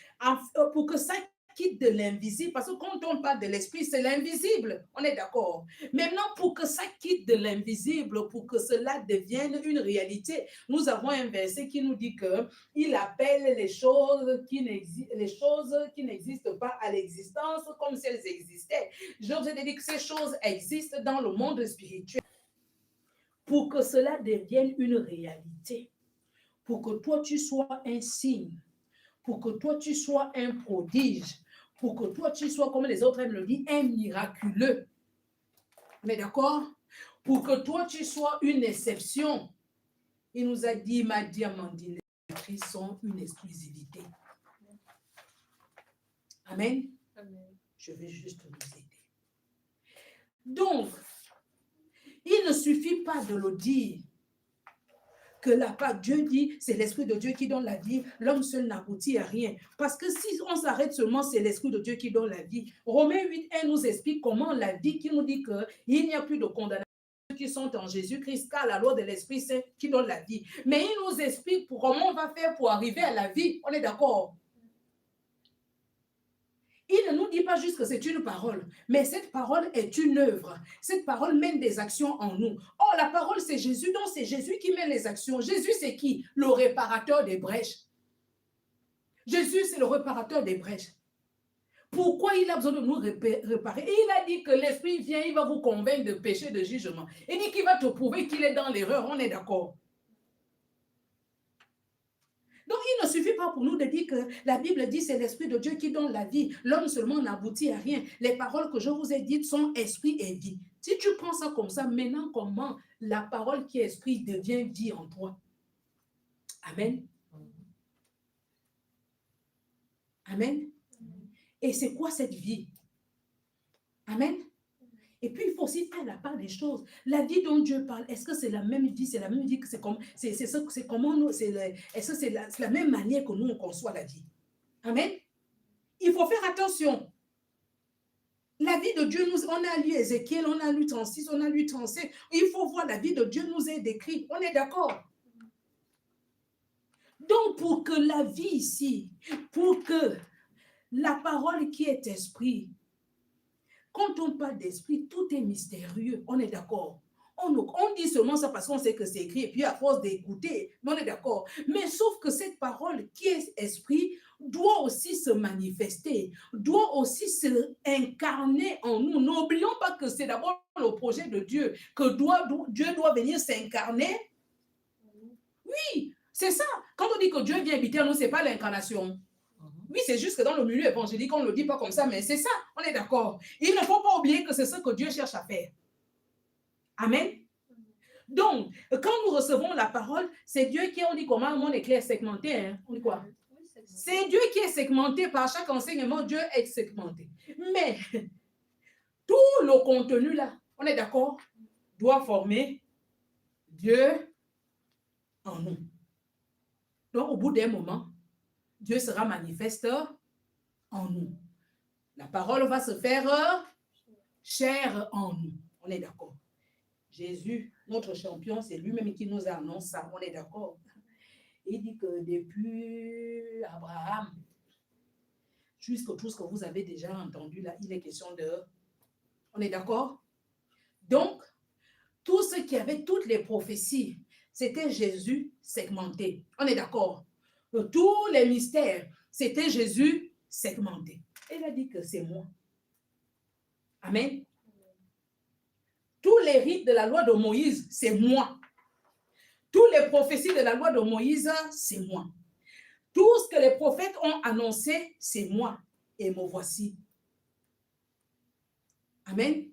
Pour que ça quitte de l'invisible, parce que quand on parle de l'esprit, c'est l'invisible, on est d'accord. Maintenant, pour que ça quitte de l'invisible, pour que cela devienne une réalité, nous avons un verset qui nous dit que il appelle les choses qui n'existent pas à l'existence comme si elles existaient. Je vous ai dit que ces choses existent dans le monde spirituel. pour que cela devienne une réalité, pour que toi tu sois un signe, pour que toi tu sois un prodige, pour que toi tu sois, comme les autres aiment le dire, un miraculeux. Mais d'accord? Pour que toi tu sois une exception. Il nous a dit, il m'a dit, Amandine, les écrits sont une exclusivité. Amen. Amen. Je vais juste nous aider. Donc, il ne suffit pas de le dire. Que la part, Dieu dit, c'est l'Esprit de Dieu qui donne la vie, l'homme seul n'aboutit à rien. Parce que si on s'arrête seulement, c'est l'Esprit de Dieu qui donne la vie. Romains 8:1 nous explique comment la vie, qui nous dit qu'il n'y a plus de condamnation qui sont en Jésus-Christ, car la loi de l'Esprit Saint qui donne la vie. Mais il nous explique comment on va faire pour arriver à la vie. On est d'accord? Il ne nous dit pas juste que c'est une parole, mais cette parole est une œuvre. Cette parole mène des actions en nous. Or, la parole, c'est Jésus, donc c'est Jésus qui mène les actions. Jésus, c'est qui? Le réparateur des brèches. Jésus, c'est le réparateur des brèches. Pourquoi il a besoin de nous réparer? Et il a dit que l'Esprit vient, il va vous convaincre de péché, de jugement. Il dit qu'il va te prouver qu'il est dans l'erreur. On est d'accord? Donc, il ne suffit pas pour nous de dire que la Bible dit c'est l'Esprit de Dieu qui donne la vie. L'homme seulement n'aboutit à rien. Les paroles que je vous ai dites sont esprit et vie. Si tu prends ça comme ça, maintenant, comment la parole qui est esprit devient vie en toi? Amen. Amen. Et c'est quoi cette vie? Amen. Et puis, il faut aussi faire la part des choses. La vie dont Dieu parle, est-ce que c'est la même vie? C'est la même vie que c'est comme, c'est comment nous, est-ce que c'est la même manière que nous, on conçoit la vie? Amen. Il faut faire attention. La vie de Dieu, on a lu Ézéchiel, on a lu 36, on a lu 37. Il faut voir la vie de Dieu nous est décrite. On est d'accord? Donc, pour que la vie ici, pour que la parole qui est esprit, quand on parle d'esprit, tout est mystérieux. On est d'accord? On dit seulement ça parce qu'on sait que c'est écrit et puis à force d'écouter, on est d'accord. Mais sauf que cette parole qui est esprit doit aussi se manifester, doit aussi se incarner en nous. N'oublions pas que c'est d'abord le projet de Dieu, que Dieu doit venir s'incarner. Oui, c'est ça. Quand on dit que Dieu vient habiter en nous, ce n'est pas l'incarnation. Oui, c'est juste que dans le milieu évangélique, on ne le dit pas comme ça, mais c'est ça, on est d'accord. Il ne faut pas oublier que c'est ce que Dieu cherche à faire. Amen. Donc, quand nous recevons la parole, c'est Dieu qui, on dit comment, le monde est clair, segmenté. Hein? On dit quoi? C'est Dieu qui est segmenté. Par chaque enseignement, Dieu est segmenté. Mais, tout le contenu là, on est d'accord, doit former Dieu en nous. Donc, au bout d'un moment, Dieu sera manifeste en nous. La parole va se faire chair en nous. On est d'accord. Jésus, notre champion, c'est lui-même qui nous annonce ça. On est d'accord. Il dit que depuis Abraham, jusqu'à tout ce que vous avez déjà entendu là, il est question de... On est d'accord? Donc, tout ce qui avait toutes les prophéties, c'était Jésus segmenté. On est d'accord? Tous les mystères, c'était Jésus segmenté. Il a dit que c'est moi. Amen. Tous les rites de la loi de Moïse, c'est moi. Toutes les prophéties de la loi de Moïse, c'est moi. Tout ce que les prophètes ont annoncé, c'est moi. Et me voici. Amen.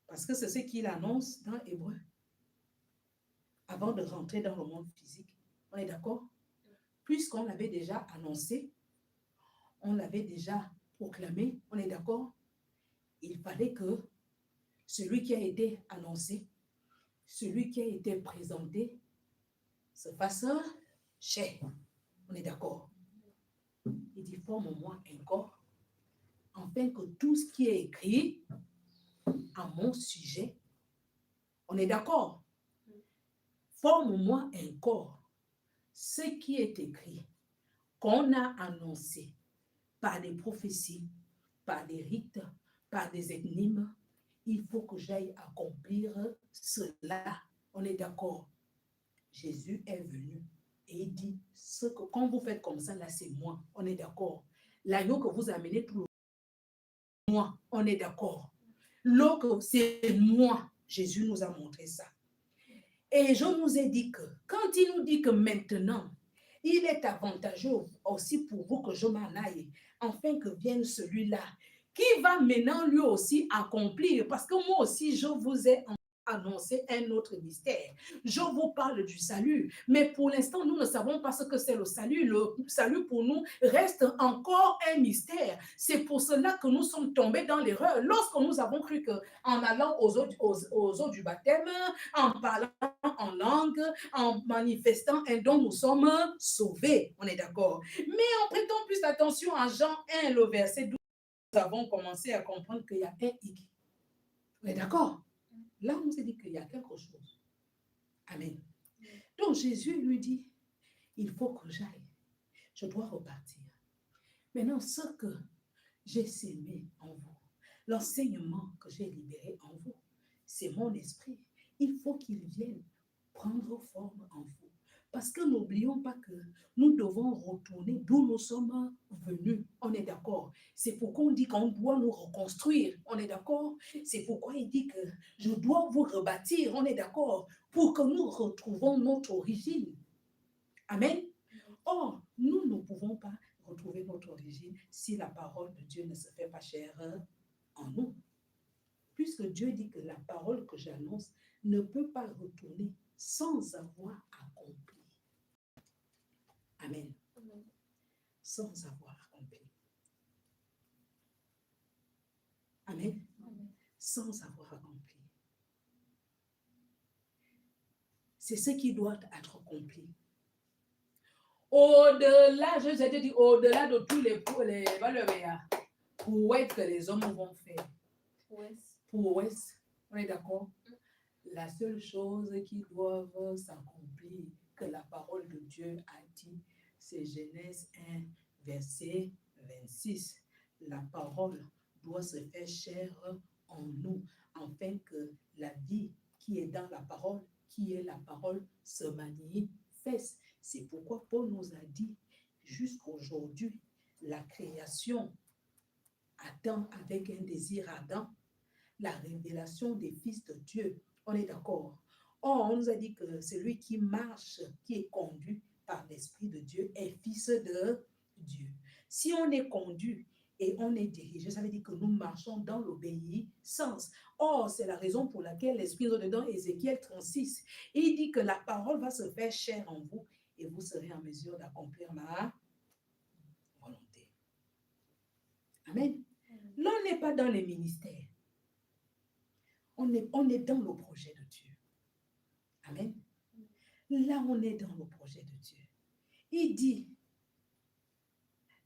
Parce que c'est ce qu'il annonce dans Hébreu. Avant de rentrer dans le monde physique. On est d'accord? Puisqu'on l'avait déjà annoncé, on l'avait déjà proclamé, on est d'accord? Il fallait que celui qui a été annoncé, celui qui a été présenté, se fasse chair. On est d'accord? Il dit, forme-moi un corps, afin que tout ce qui est écrit à mon sujet, on est d'accord? Forme-moi un corps. Ce qui est écrit, qu'on a annoncé par des prophéties, par des rites, par des énigmes, il faut que j'aille accomplir cela. On est d'accord? Jésus est venu et il dit, ce que, quand vous faites comme ça, là, c'est moi. On est d'accord? L'agneau que vous amenez tout le moi, on est d'accord? L'eau, c'est moi. Jésus nous a montré ça. Et je nous ai dit que, quand il nous dit que maintenant, il est avantageux aussi pour vous que je m'en aille, afin que vienne celui-là, qui va maintenant lui aussi accomplir, parce que moi aussi, je vous ai annoncer un autre mystère. Je vous parle du salut, mais pour l'instant, nous ne savons pas ce que c'est le salut. Le salut pour nous reste encore un mystère. C'est pour cela que nous sommes tombés dans l'erreur. Lorsque nous avons cru qu'en allant aux eaux du baptême, en parlant en langue, en manifestant un don, nous sommes sauvés. On est d'accord. Mais en prêtant plus attention à Jean 1, le verset 12, nous avons commencé à comprendre qu'il y a un hic. On est d'accord? Là, on s'est dit qu'il y a quelque chose. Amen. Donc, Jésus lui dit, il faut que j'aille. Je dois repartir. Maintenant, ce que j'ai sémé en vous, l'enseignement que j'ai libéré en vous, c'est mon esprit. Il faut qu'il vienne prendre forme en vous. Parce que n'oublions pas que nous devons retourner d'où nous sommes venus. On est d'accord. C'est pourquoi on dit qu'on doit nous reconstruire. On est d'accord. C'est pourquoi il dit que je dois vous rebâtir. On est d'accord. Pour que nous retrouvons notre origine. Amen. Or, nous ne pouvons pas retrouver notre origine si la parole de Dieu ne se fait pas chair en nous. Puisque Dieu dit que la parole que j'annonce ne peut pas retourner sans avoir accompli. Amen. Amen. Sans avoir accompli. Amen. Amen. Sans avoir accompli. C'est ce qui doit être accompli. Au-delà, je vous ai dit, au-delà de tous les valeurs prouesses que les hommes vont faire. Prouesses. On est d'accord? La seule chose qui doit s'accomplir, que la parole de Dieu a dit, c'est Genèse 1, verset 26. La parole doit se faire chair en nous, afin que la vie qui est dans la parole, qui est la parole, se manifeste. C'est pourquoi Paul nous a dit, jusqu'aujourd'hui, la création attend avec un désir ardent la révélation des fils de Dieu. On est d'accord. Or, on nous a dit que celui qui marche, qui est conduit par l'Esprit de Dieu, est fils de Dieu. Si on est conduit et on est dirigé, ça veut dire que nous marchons dans l'obéissance. Or, c'est la raison pour laquelle l'Esprit nous dit dans Ézéchiel 36, il dit que la parole va se faire chair en vous et vous serez en mesure d'accomplir ma volonté. Amen. Là, on n'est pas dans les ministères. On est dans le projet de Dieu. Amen. Là, on est dans le projet de Dieu. Il dit,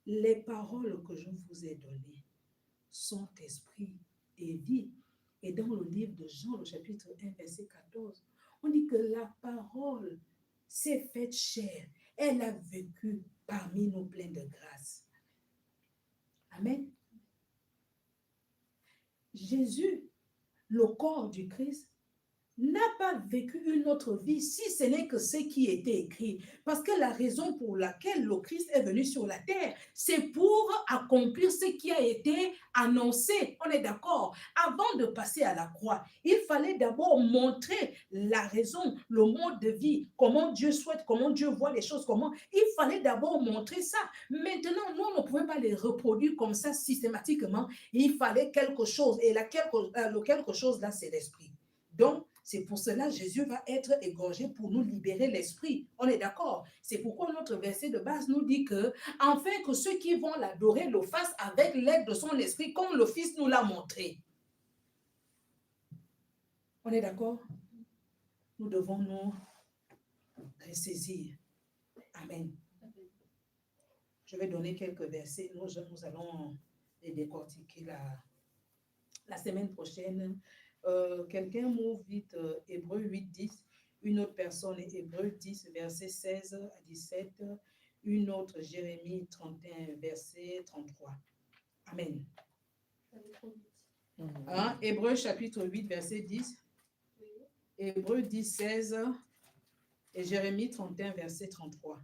les paroles que je vous ai données sont esprit et vie. Et dans le livre de Jean, le chapitre 1, verset 14, on dit que la parole s'est faite chair. Elle a vécu parmi nous pleine de grâce. Amen. Jésus, le corps du Christ, n'a pas vécu une autre vie si ce n'est que ce qui était écrit. Parce que la raison pour laquelle le Christ est venu sur la terre, c'est pour accomplir ce qui a été annoncé. On est d'accord? Avant de passer à la croix, il fallait d'abord montrer la raison, le mode de vie, comment Dieu souhaite, comment Dieu voit les choses, comment. Il fallait d'abord montrer ça. Maintenant, nous, on ne pouvait pas les reproduire comme ça systématiquement. Il fallait quelque chose. Et le quelque chose là, c'est l'esprit. Donc, c'est pour cela que Jésus va être égorgé pour nous libérer l'esprit. On est d'accord? C'est pourquoi notre verset de base nous dit que, afin que ceux qui vont l'adorer le fassent avec l'aide de son esprit, comme le Fils nous l'a montré. On est d'accord? Nous devons nous ressaisir. Amen. Je vais donner quelques versets. Nous allons les décortiquer la semaine prochaine. Quelqu'un m'ouvre vite Hébreux 8, 10, une autre personne Hébreux 10, verset 16 à 17, une autre Jérémie 31, verset 33. Amen. Hein? Hébreux chapitre 8, verset 10, Hébreux 10, 16 et Jérémie 31, verset 33.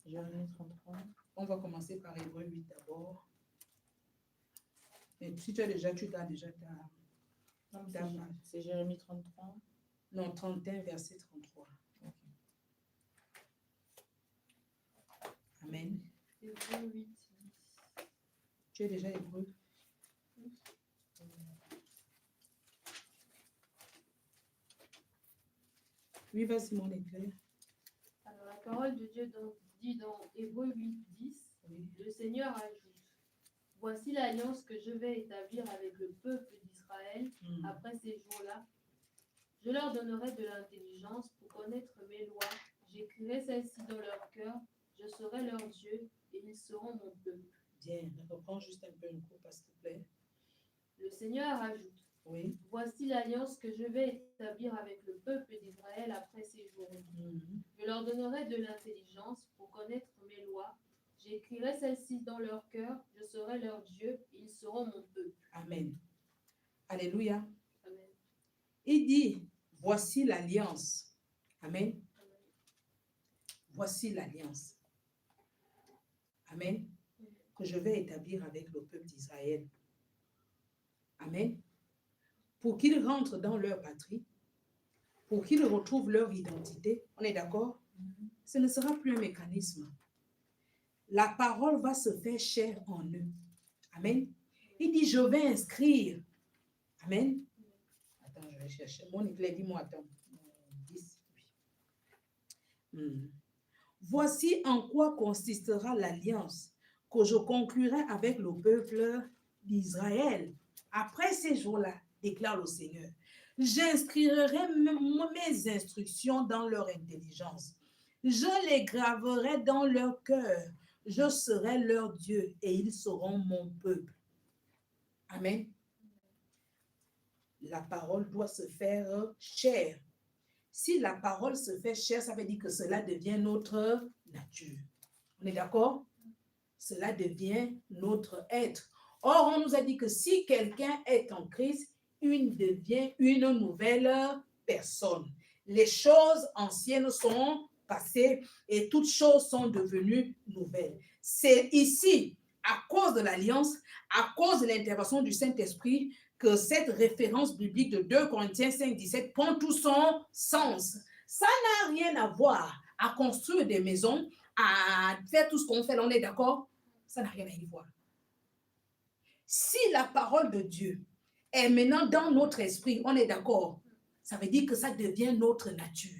Jérémie 33. On va commencer par Hébreux 8 d'abord. Et si tu as déjà ta... Non, D'accord. c'est Jérémie 33. Non, 31, verset 33. Ok. Amen. Hébreux 8, 10. Tu es déjà hébreu? Oui, vas-y, mon éclair. Alors, la parole de Dieu dit dans Hébreux 8, 10, Oui. le Seigneur ajoute, voici l'alliance que je vais établir avec le peuple d'Israël Mm. après ces jours-là. Je leur donnerai de l'intelligence pour connaître mes lois. J'écrirai celles-ci dans leur cœur. Je serai leur Dieu et ils seront mon peuple. Bien, reprends juste un peu une courbe, s'il te plaît. Le Seigneur ajoute, Oui. voici l'alliance que je vais établir avec le peuple d'Israël après ces jours-là. Mhm. Je leur donnerai de l'intelligence pour connaître mes lois. J'écrirai celles-ci dans leur cœur. Je serai leur Dieu et ils seront mon peuple. Amen. Alléluia. Amen. Il dit, voici l'alliance. Amen. Voici l'alliance. Amen. Que je vais établir avec le peuple d'Israël. Amen. Pour qu'ils rentrent dans leur patrie, pour qu'ils retrouvent leur identité. On est d'accord? Ce ne sera plus un mécanisme. La parole va se faire chair en eux. Amen. Il dit, je vais inscrire. Amen. Attends, je vais chercher. Mon éclair, dis-moi, attends. 10, oui. Voici en quoi consistera l'alliance que je conclurai avec le peuple d'Israël. Après ces jours-là, déclare le Seigneur, j'inscrirai mes instructions dans leur intelligence. Je les graverai dans leur cœur. Je serai leur Dieu et ils seront mon peuple. Amen. La parole doit se faire chair. Si la parole se fait chair, ça veut dire que cela devient notre nature. On est d'accord? Cela devient notre être. Or, on nous a dit que si quelqu'un est en Christ, il devient une nouvelle personne. Les choses anciennes sont passées et toutes choses sont devenues nouvelles. C'est ici, à cause de l'alliance, à cause de l'intervention du Saint-Esprit, que cette référence biblique de 2 Corinthiens 5, 17 prend tout son sens. Ça n'a rien à voir à construire des maisons, à faire tout ce qu'on fait, on est d'accord? Ça n'a rien à y voir. Si la parole de Dieu est maintenant dans notre esprit, on est d'accord? Ça veut dire que ça devient notre nature.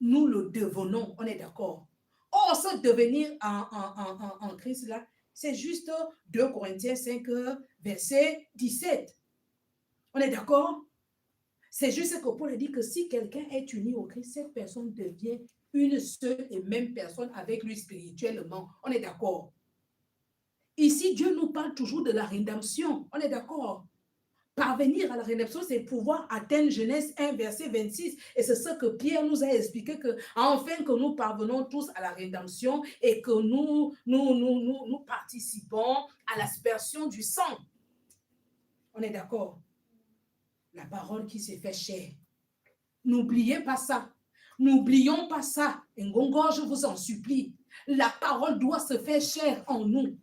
Nous le devenons, on est d'accord? Or, ce devenir en Christ là, c'est juste 2 Corinthiens 5, verset 17. On est d'accord? C'est juste que Paul dit que si quelqu'un est uni au Christ, cette personne devient une seule et même personne avec lui spirituellement. On est d'accord? Ici, Dieu nous parle toujours de la rédemption. On est d'accord? Parvenir à la rédemption, c'est pouvoir atteindre Genèse 1, verset 26. Et c'est ce que Pierre nous a expliqué, que enfin que nous parvenons tous à la rédemption et que nous participons à l'aspersion du sang. On est d'accord? La parole qui s'est fait chair. N'oubliez pas ça. N'oublions pas ça. Ngongo, je vous en supplie. La parole doit se faire chair en nous.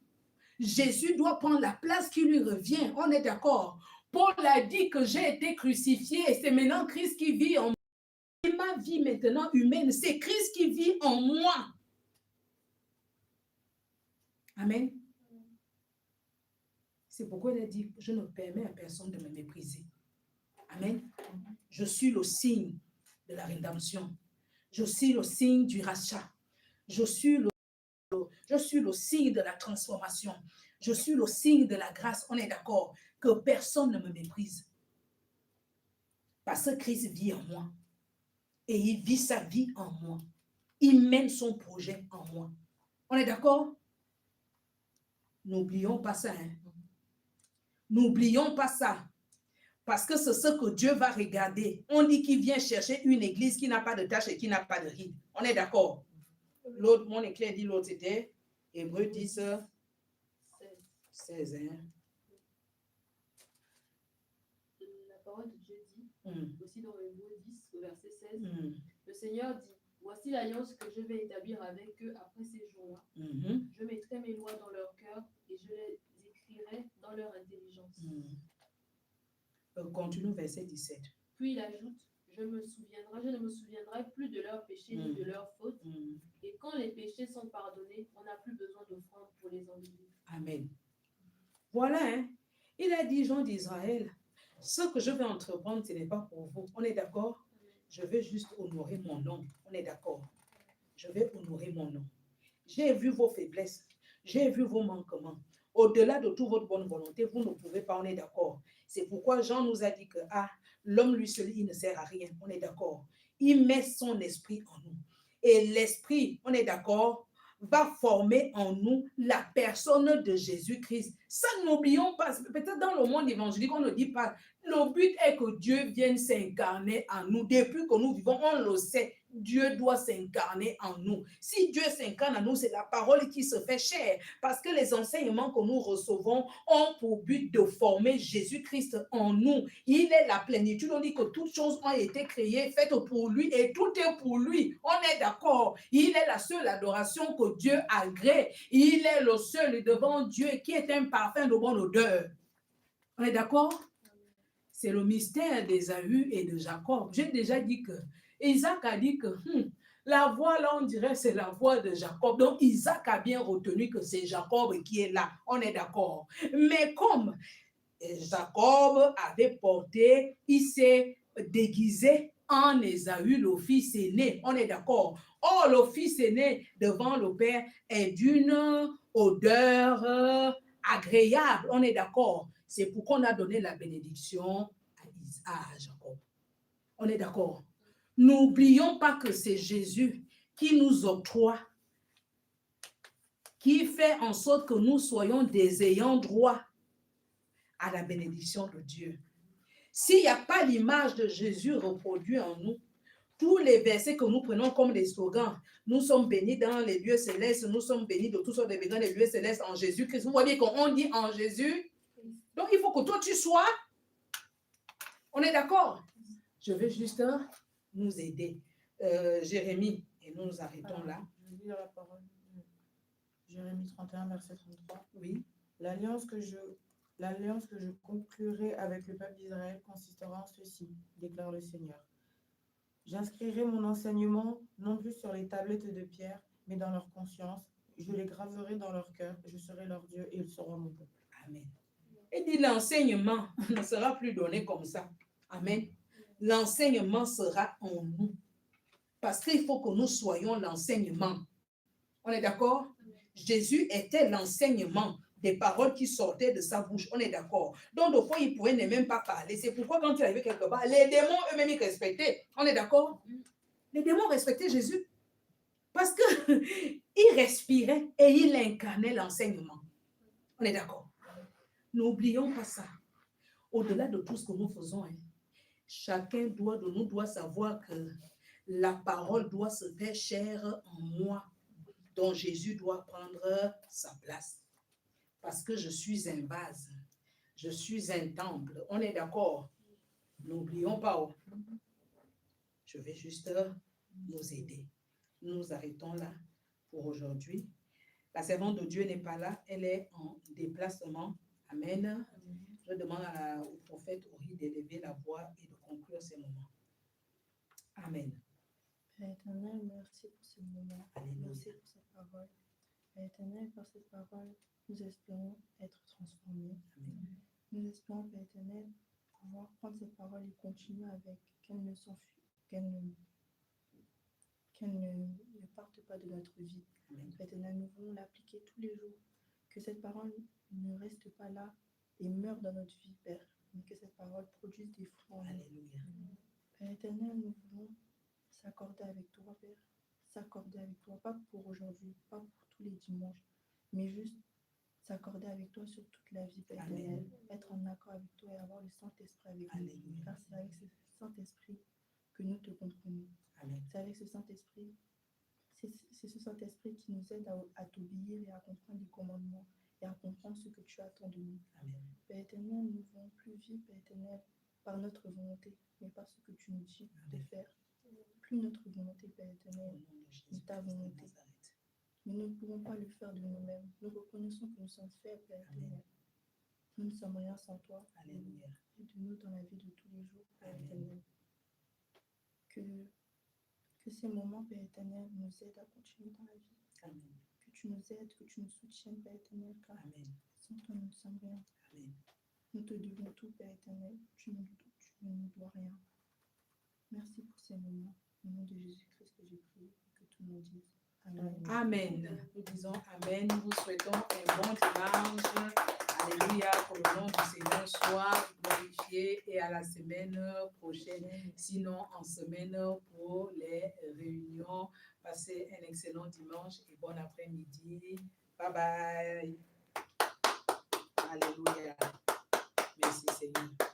Jésus doit prendre la place qui lui revient. On est d'accord? Paul a dit que j'ai été crucifié et c'est maintenant Christ qui vit en moi. Et ma vie maintenant humaine, c'est Christ qui vit en moi. Amen. C'est pourquoi il a dit, je ne permets à personne de me mépriser. Amen. Je suis le signe de la rédemption. Je suis le signe du rachat. Je suis le signe de la transformation. Je suis le signe de la grâce. On est d'accord que personne ne me méprise. Parce que Christ vit en moi. Et il vit sa vie en moi. Il mène son projet en moi. On est d'accord? N'oublions pas ça. Hein? N'oublions pas ça. Parce que c'est ce que Dieu va regarder. On dit qu'il vient chercher une église qui n'a pas de tâche et qui n'a pas de ride. On est d'accord? L'autre, mon éclair dit l'autre, c'était Hébreux 10, 16. Hein? La parole de Dieu dit, aussi dans Hébreux 10, au verset 16, le Seigneur dit, voici l'alliance que je vais établir avec eux après ces jours-là. Je mettrai mes lois dans leur cœur et je les écrirai dans leur intelligence. Continue verset 17. Puis il ajoute, je ne me souviendrai plus de leurs péchés ni de leurs fautes. Et quand les péchés sont pardonnés, on n'a plus besoin d'offrande pour les enlever. Amen. Voilà, hein. Il a dit, gens d'Israël, ce que je vais entreprendre, ce n'est pas pour vous. On est d'accord? Je vais juste honorer mon nom. On est d'accord? Je vais honorer mon nom. J'ai vu vos faiblesses. J'ai vu vos manquements. Au-delà de toute votre bonne volonté, vous ne pouvez pas, on est d'accord. C'est pourquoi Jean nous a dit que l'homme lui seul, il ne sert à rien. On est d'accord. Il met son esprit en nous. Et l'esprit, on est d'accord, va former en nous la personne de Jésus-Christ. Ça, n'oublions pas, peut-être dans le monde évangélique, on ne dit pas, le but est que Dieu vienne s'incarner en nous. Depuis que nous vivons, on le sait, Dieu doit s'incarner en nous. Si Dieu s'incarne en nous, c'est la parole qui se fait chair. Parce que les enseignements que nous recevons ont pour but de former Jésus-Christ en nous. Il est la plénitude. On dit que toutes choses ont été créées, faites pour lui et tout est pour lui. On est d'accord. Il est la seule adoration que Dieu agrée. Il est le seul devant Dieu qui est un parfum de bonne odeur. On est d'accord? C'est le mystère d'Ésaü et de Jacob. J'ai déjà dit que Isaac a dit que la voix là, on dirait c'est la voix de Jacob. Donc Isaac a bien retenu que c'est Jacob qui est là. On est d'accord. Mais comme Jacob avait porté, il s'est déguisé en Ésaü, le fils aîné. On est d'accord. Or, le fils aîné devant le père est d'une odeur agréable. On est d'accord. C'est pourquoi on a donné la bénédiction à Jacob. On est d'accord. N'oublions pas que c'est Jésus qui nous octroie, qui fait en sorte que nous soyons des ayants droit à la bénédiction de Dieu. S'il n'y a pas l'image de Jésus reproduite en nous, tous les versets que nous prenons comme des slogans, nous sommes bénis dans les lieux célestes, nous sommes bénis de toutes sortes de bénis dans les lieux célestes en Jésus-Christ. Vous voyez qu'on dit en Jésus. Donc, il faut que toi, tu sois. On est d'accord? Je vais juste nous aider. Jérémie, et nous nous arrêtons là. Je lis la parole. Jérémie 31, verset 33. Oui. L'alliance que je conclurai avec le peuple d'Israël consistera en ceci, déclare le Seigneur. J'inscrirai mon enseignement non plus sur les tablettes de pierre, mais dans leur conscience. Je les graverai dans leur cœur. Je serai leur Dieu et ils seront mon peuple. Amen. Et dit l'enseignement ne sera plus donné comme ça. Amen. L'enseignement sera en nous. Parce qu'il faut que nous soyons l'enseignement. On est d'accord? Jésus était l'enseignement des paroles qui sortaient de sa bouche. On est d'accord? Donc, des fois, il ne pouvait même pas parler. C'est pourquoi quand il arrivait quelque part, les démons eux-mêmes, ils respectaient. On est d'accord? Les démons respectaient Jésus. Parce qu'il respirait et il incarnait l'enseignement. On est d'accord? N'oublions pas ça. Au-delà de tout ce que nous faisons, chacun de nous doit savoir que la parole doit se faire chair en moi, dont Jésus doit prendre sa place. Parce que je suis un vase, je suis un temple. On est d'accord? N'oublions pas. Je vais juste nous aider. Nous nous arrêtons là pour aujourd'hui. La servante de Dieu n'est pas là, elle est en déplacement. Amen. Je demande au prophète Ori d'élever la voix et de conclure ces moments. Amen. Père éternel, merci pour ce moment. Alléluia. Merci pour cette parole. Père éternel, par cette parole, nous espérons être transformés. Amen. Nous espérons, Père éternel, pouvoir prendre cette parole et continuer avec, qu'elle ne parte pas de notre vie. Amen. Père éternel, nous voulons l'appliquer tous les jours. Que cette parole ne reste pas là et meure dans notre vie, Père, mais que cette parole produise des fruits en nous. Alléluia. Père éternel, nous voulons s'accorder avec toi, Père. S'accorder avec toi, pas pour aujourd'hui, pas pour tous les dimanches, mais juste s'accorder avec toi sur toute la vie, Père éternel. Être en accord avec toi et avoir le Saint-Esprit avec nous. Alléluia. Car c'est avec ce Saint-Esprit que nous te comprenons. Amen. C'est avec ce Saint-Esprit, c'est ce Saint-Esprit qui nous aide à t'obéir et à comprendre les commandements et à comprendre ce que tu attends de nous. Amen. Père éternel, nous ne voulons plus vivre, Père éternel, par notre volonté, mais par ce que tu nous dis de faire. Plus notre volonté, Père éternel, Au nom de Jésus mais ta Christ de volonté. Nazareth. Mais nous ne pouvons pas le faire de nous-mêmes. Nous reconnaissons que nous sommes faibles, Père éternel. Nous ne sommes rien sans toi. Alléluia. Aide-nous dans la vie de tous les jours, Père Amen. éternel. Que ces moments, Père éternel, nous aident à continuer dans la vie. Amen. Que tu nous aides, que tu nous soutiennes, Père éternel, car Amen. sans toi, nous ne sommes rien. Amen. Nous te devons tout, Père éternel. Tu ne nous dois rien. Merci pour ces moments. Au nom de Jésus-Christ que j'ai prié et que tout le monde dise Amen. Amen. Nous disons Amen. Nous vous souhaitons un bon dimanche. Alléluia. Que le nom du Seigneur soit glorifié et à la semaine prochaine. Sinon, en semaine pour les réunions. Passez un excellent dimanche et bon après-midi. Bye bye. Alléluia. Merci Seigneur.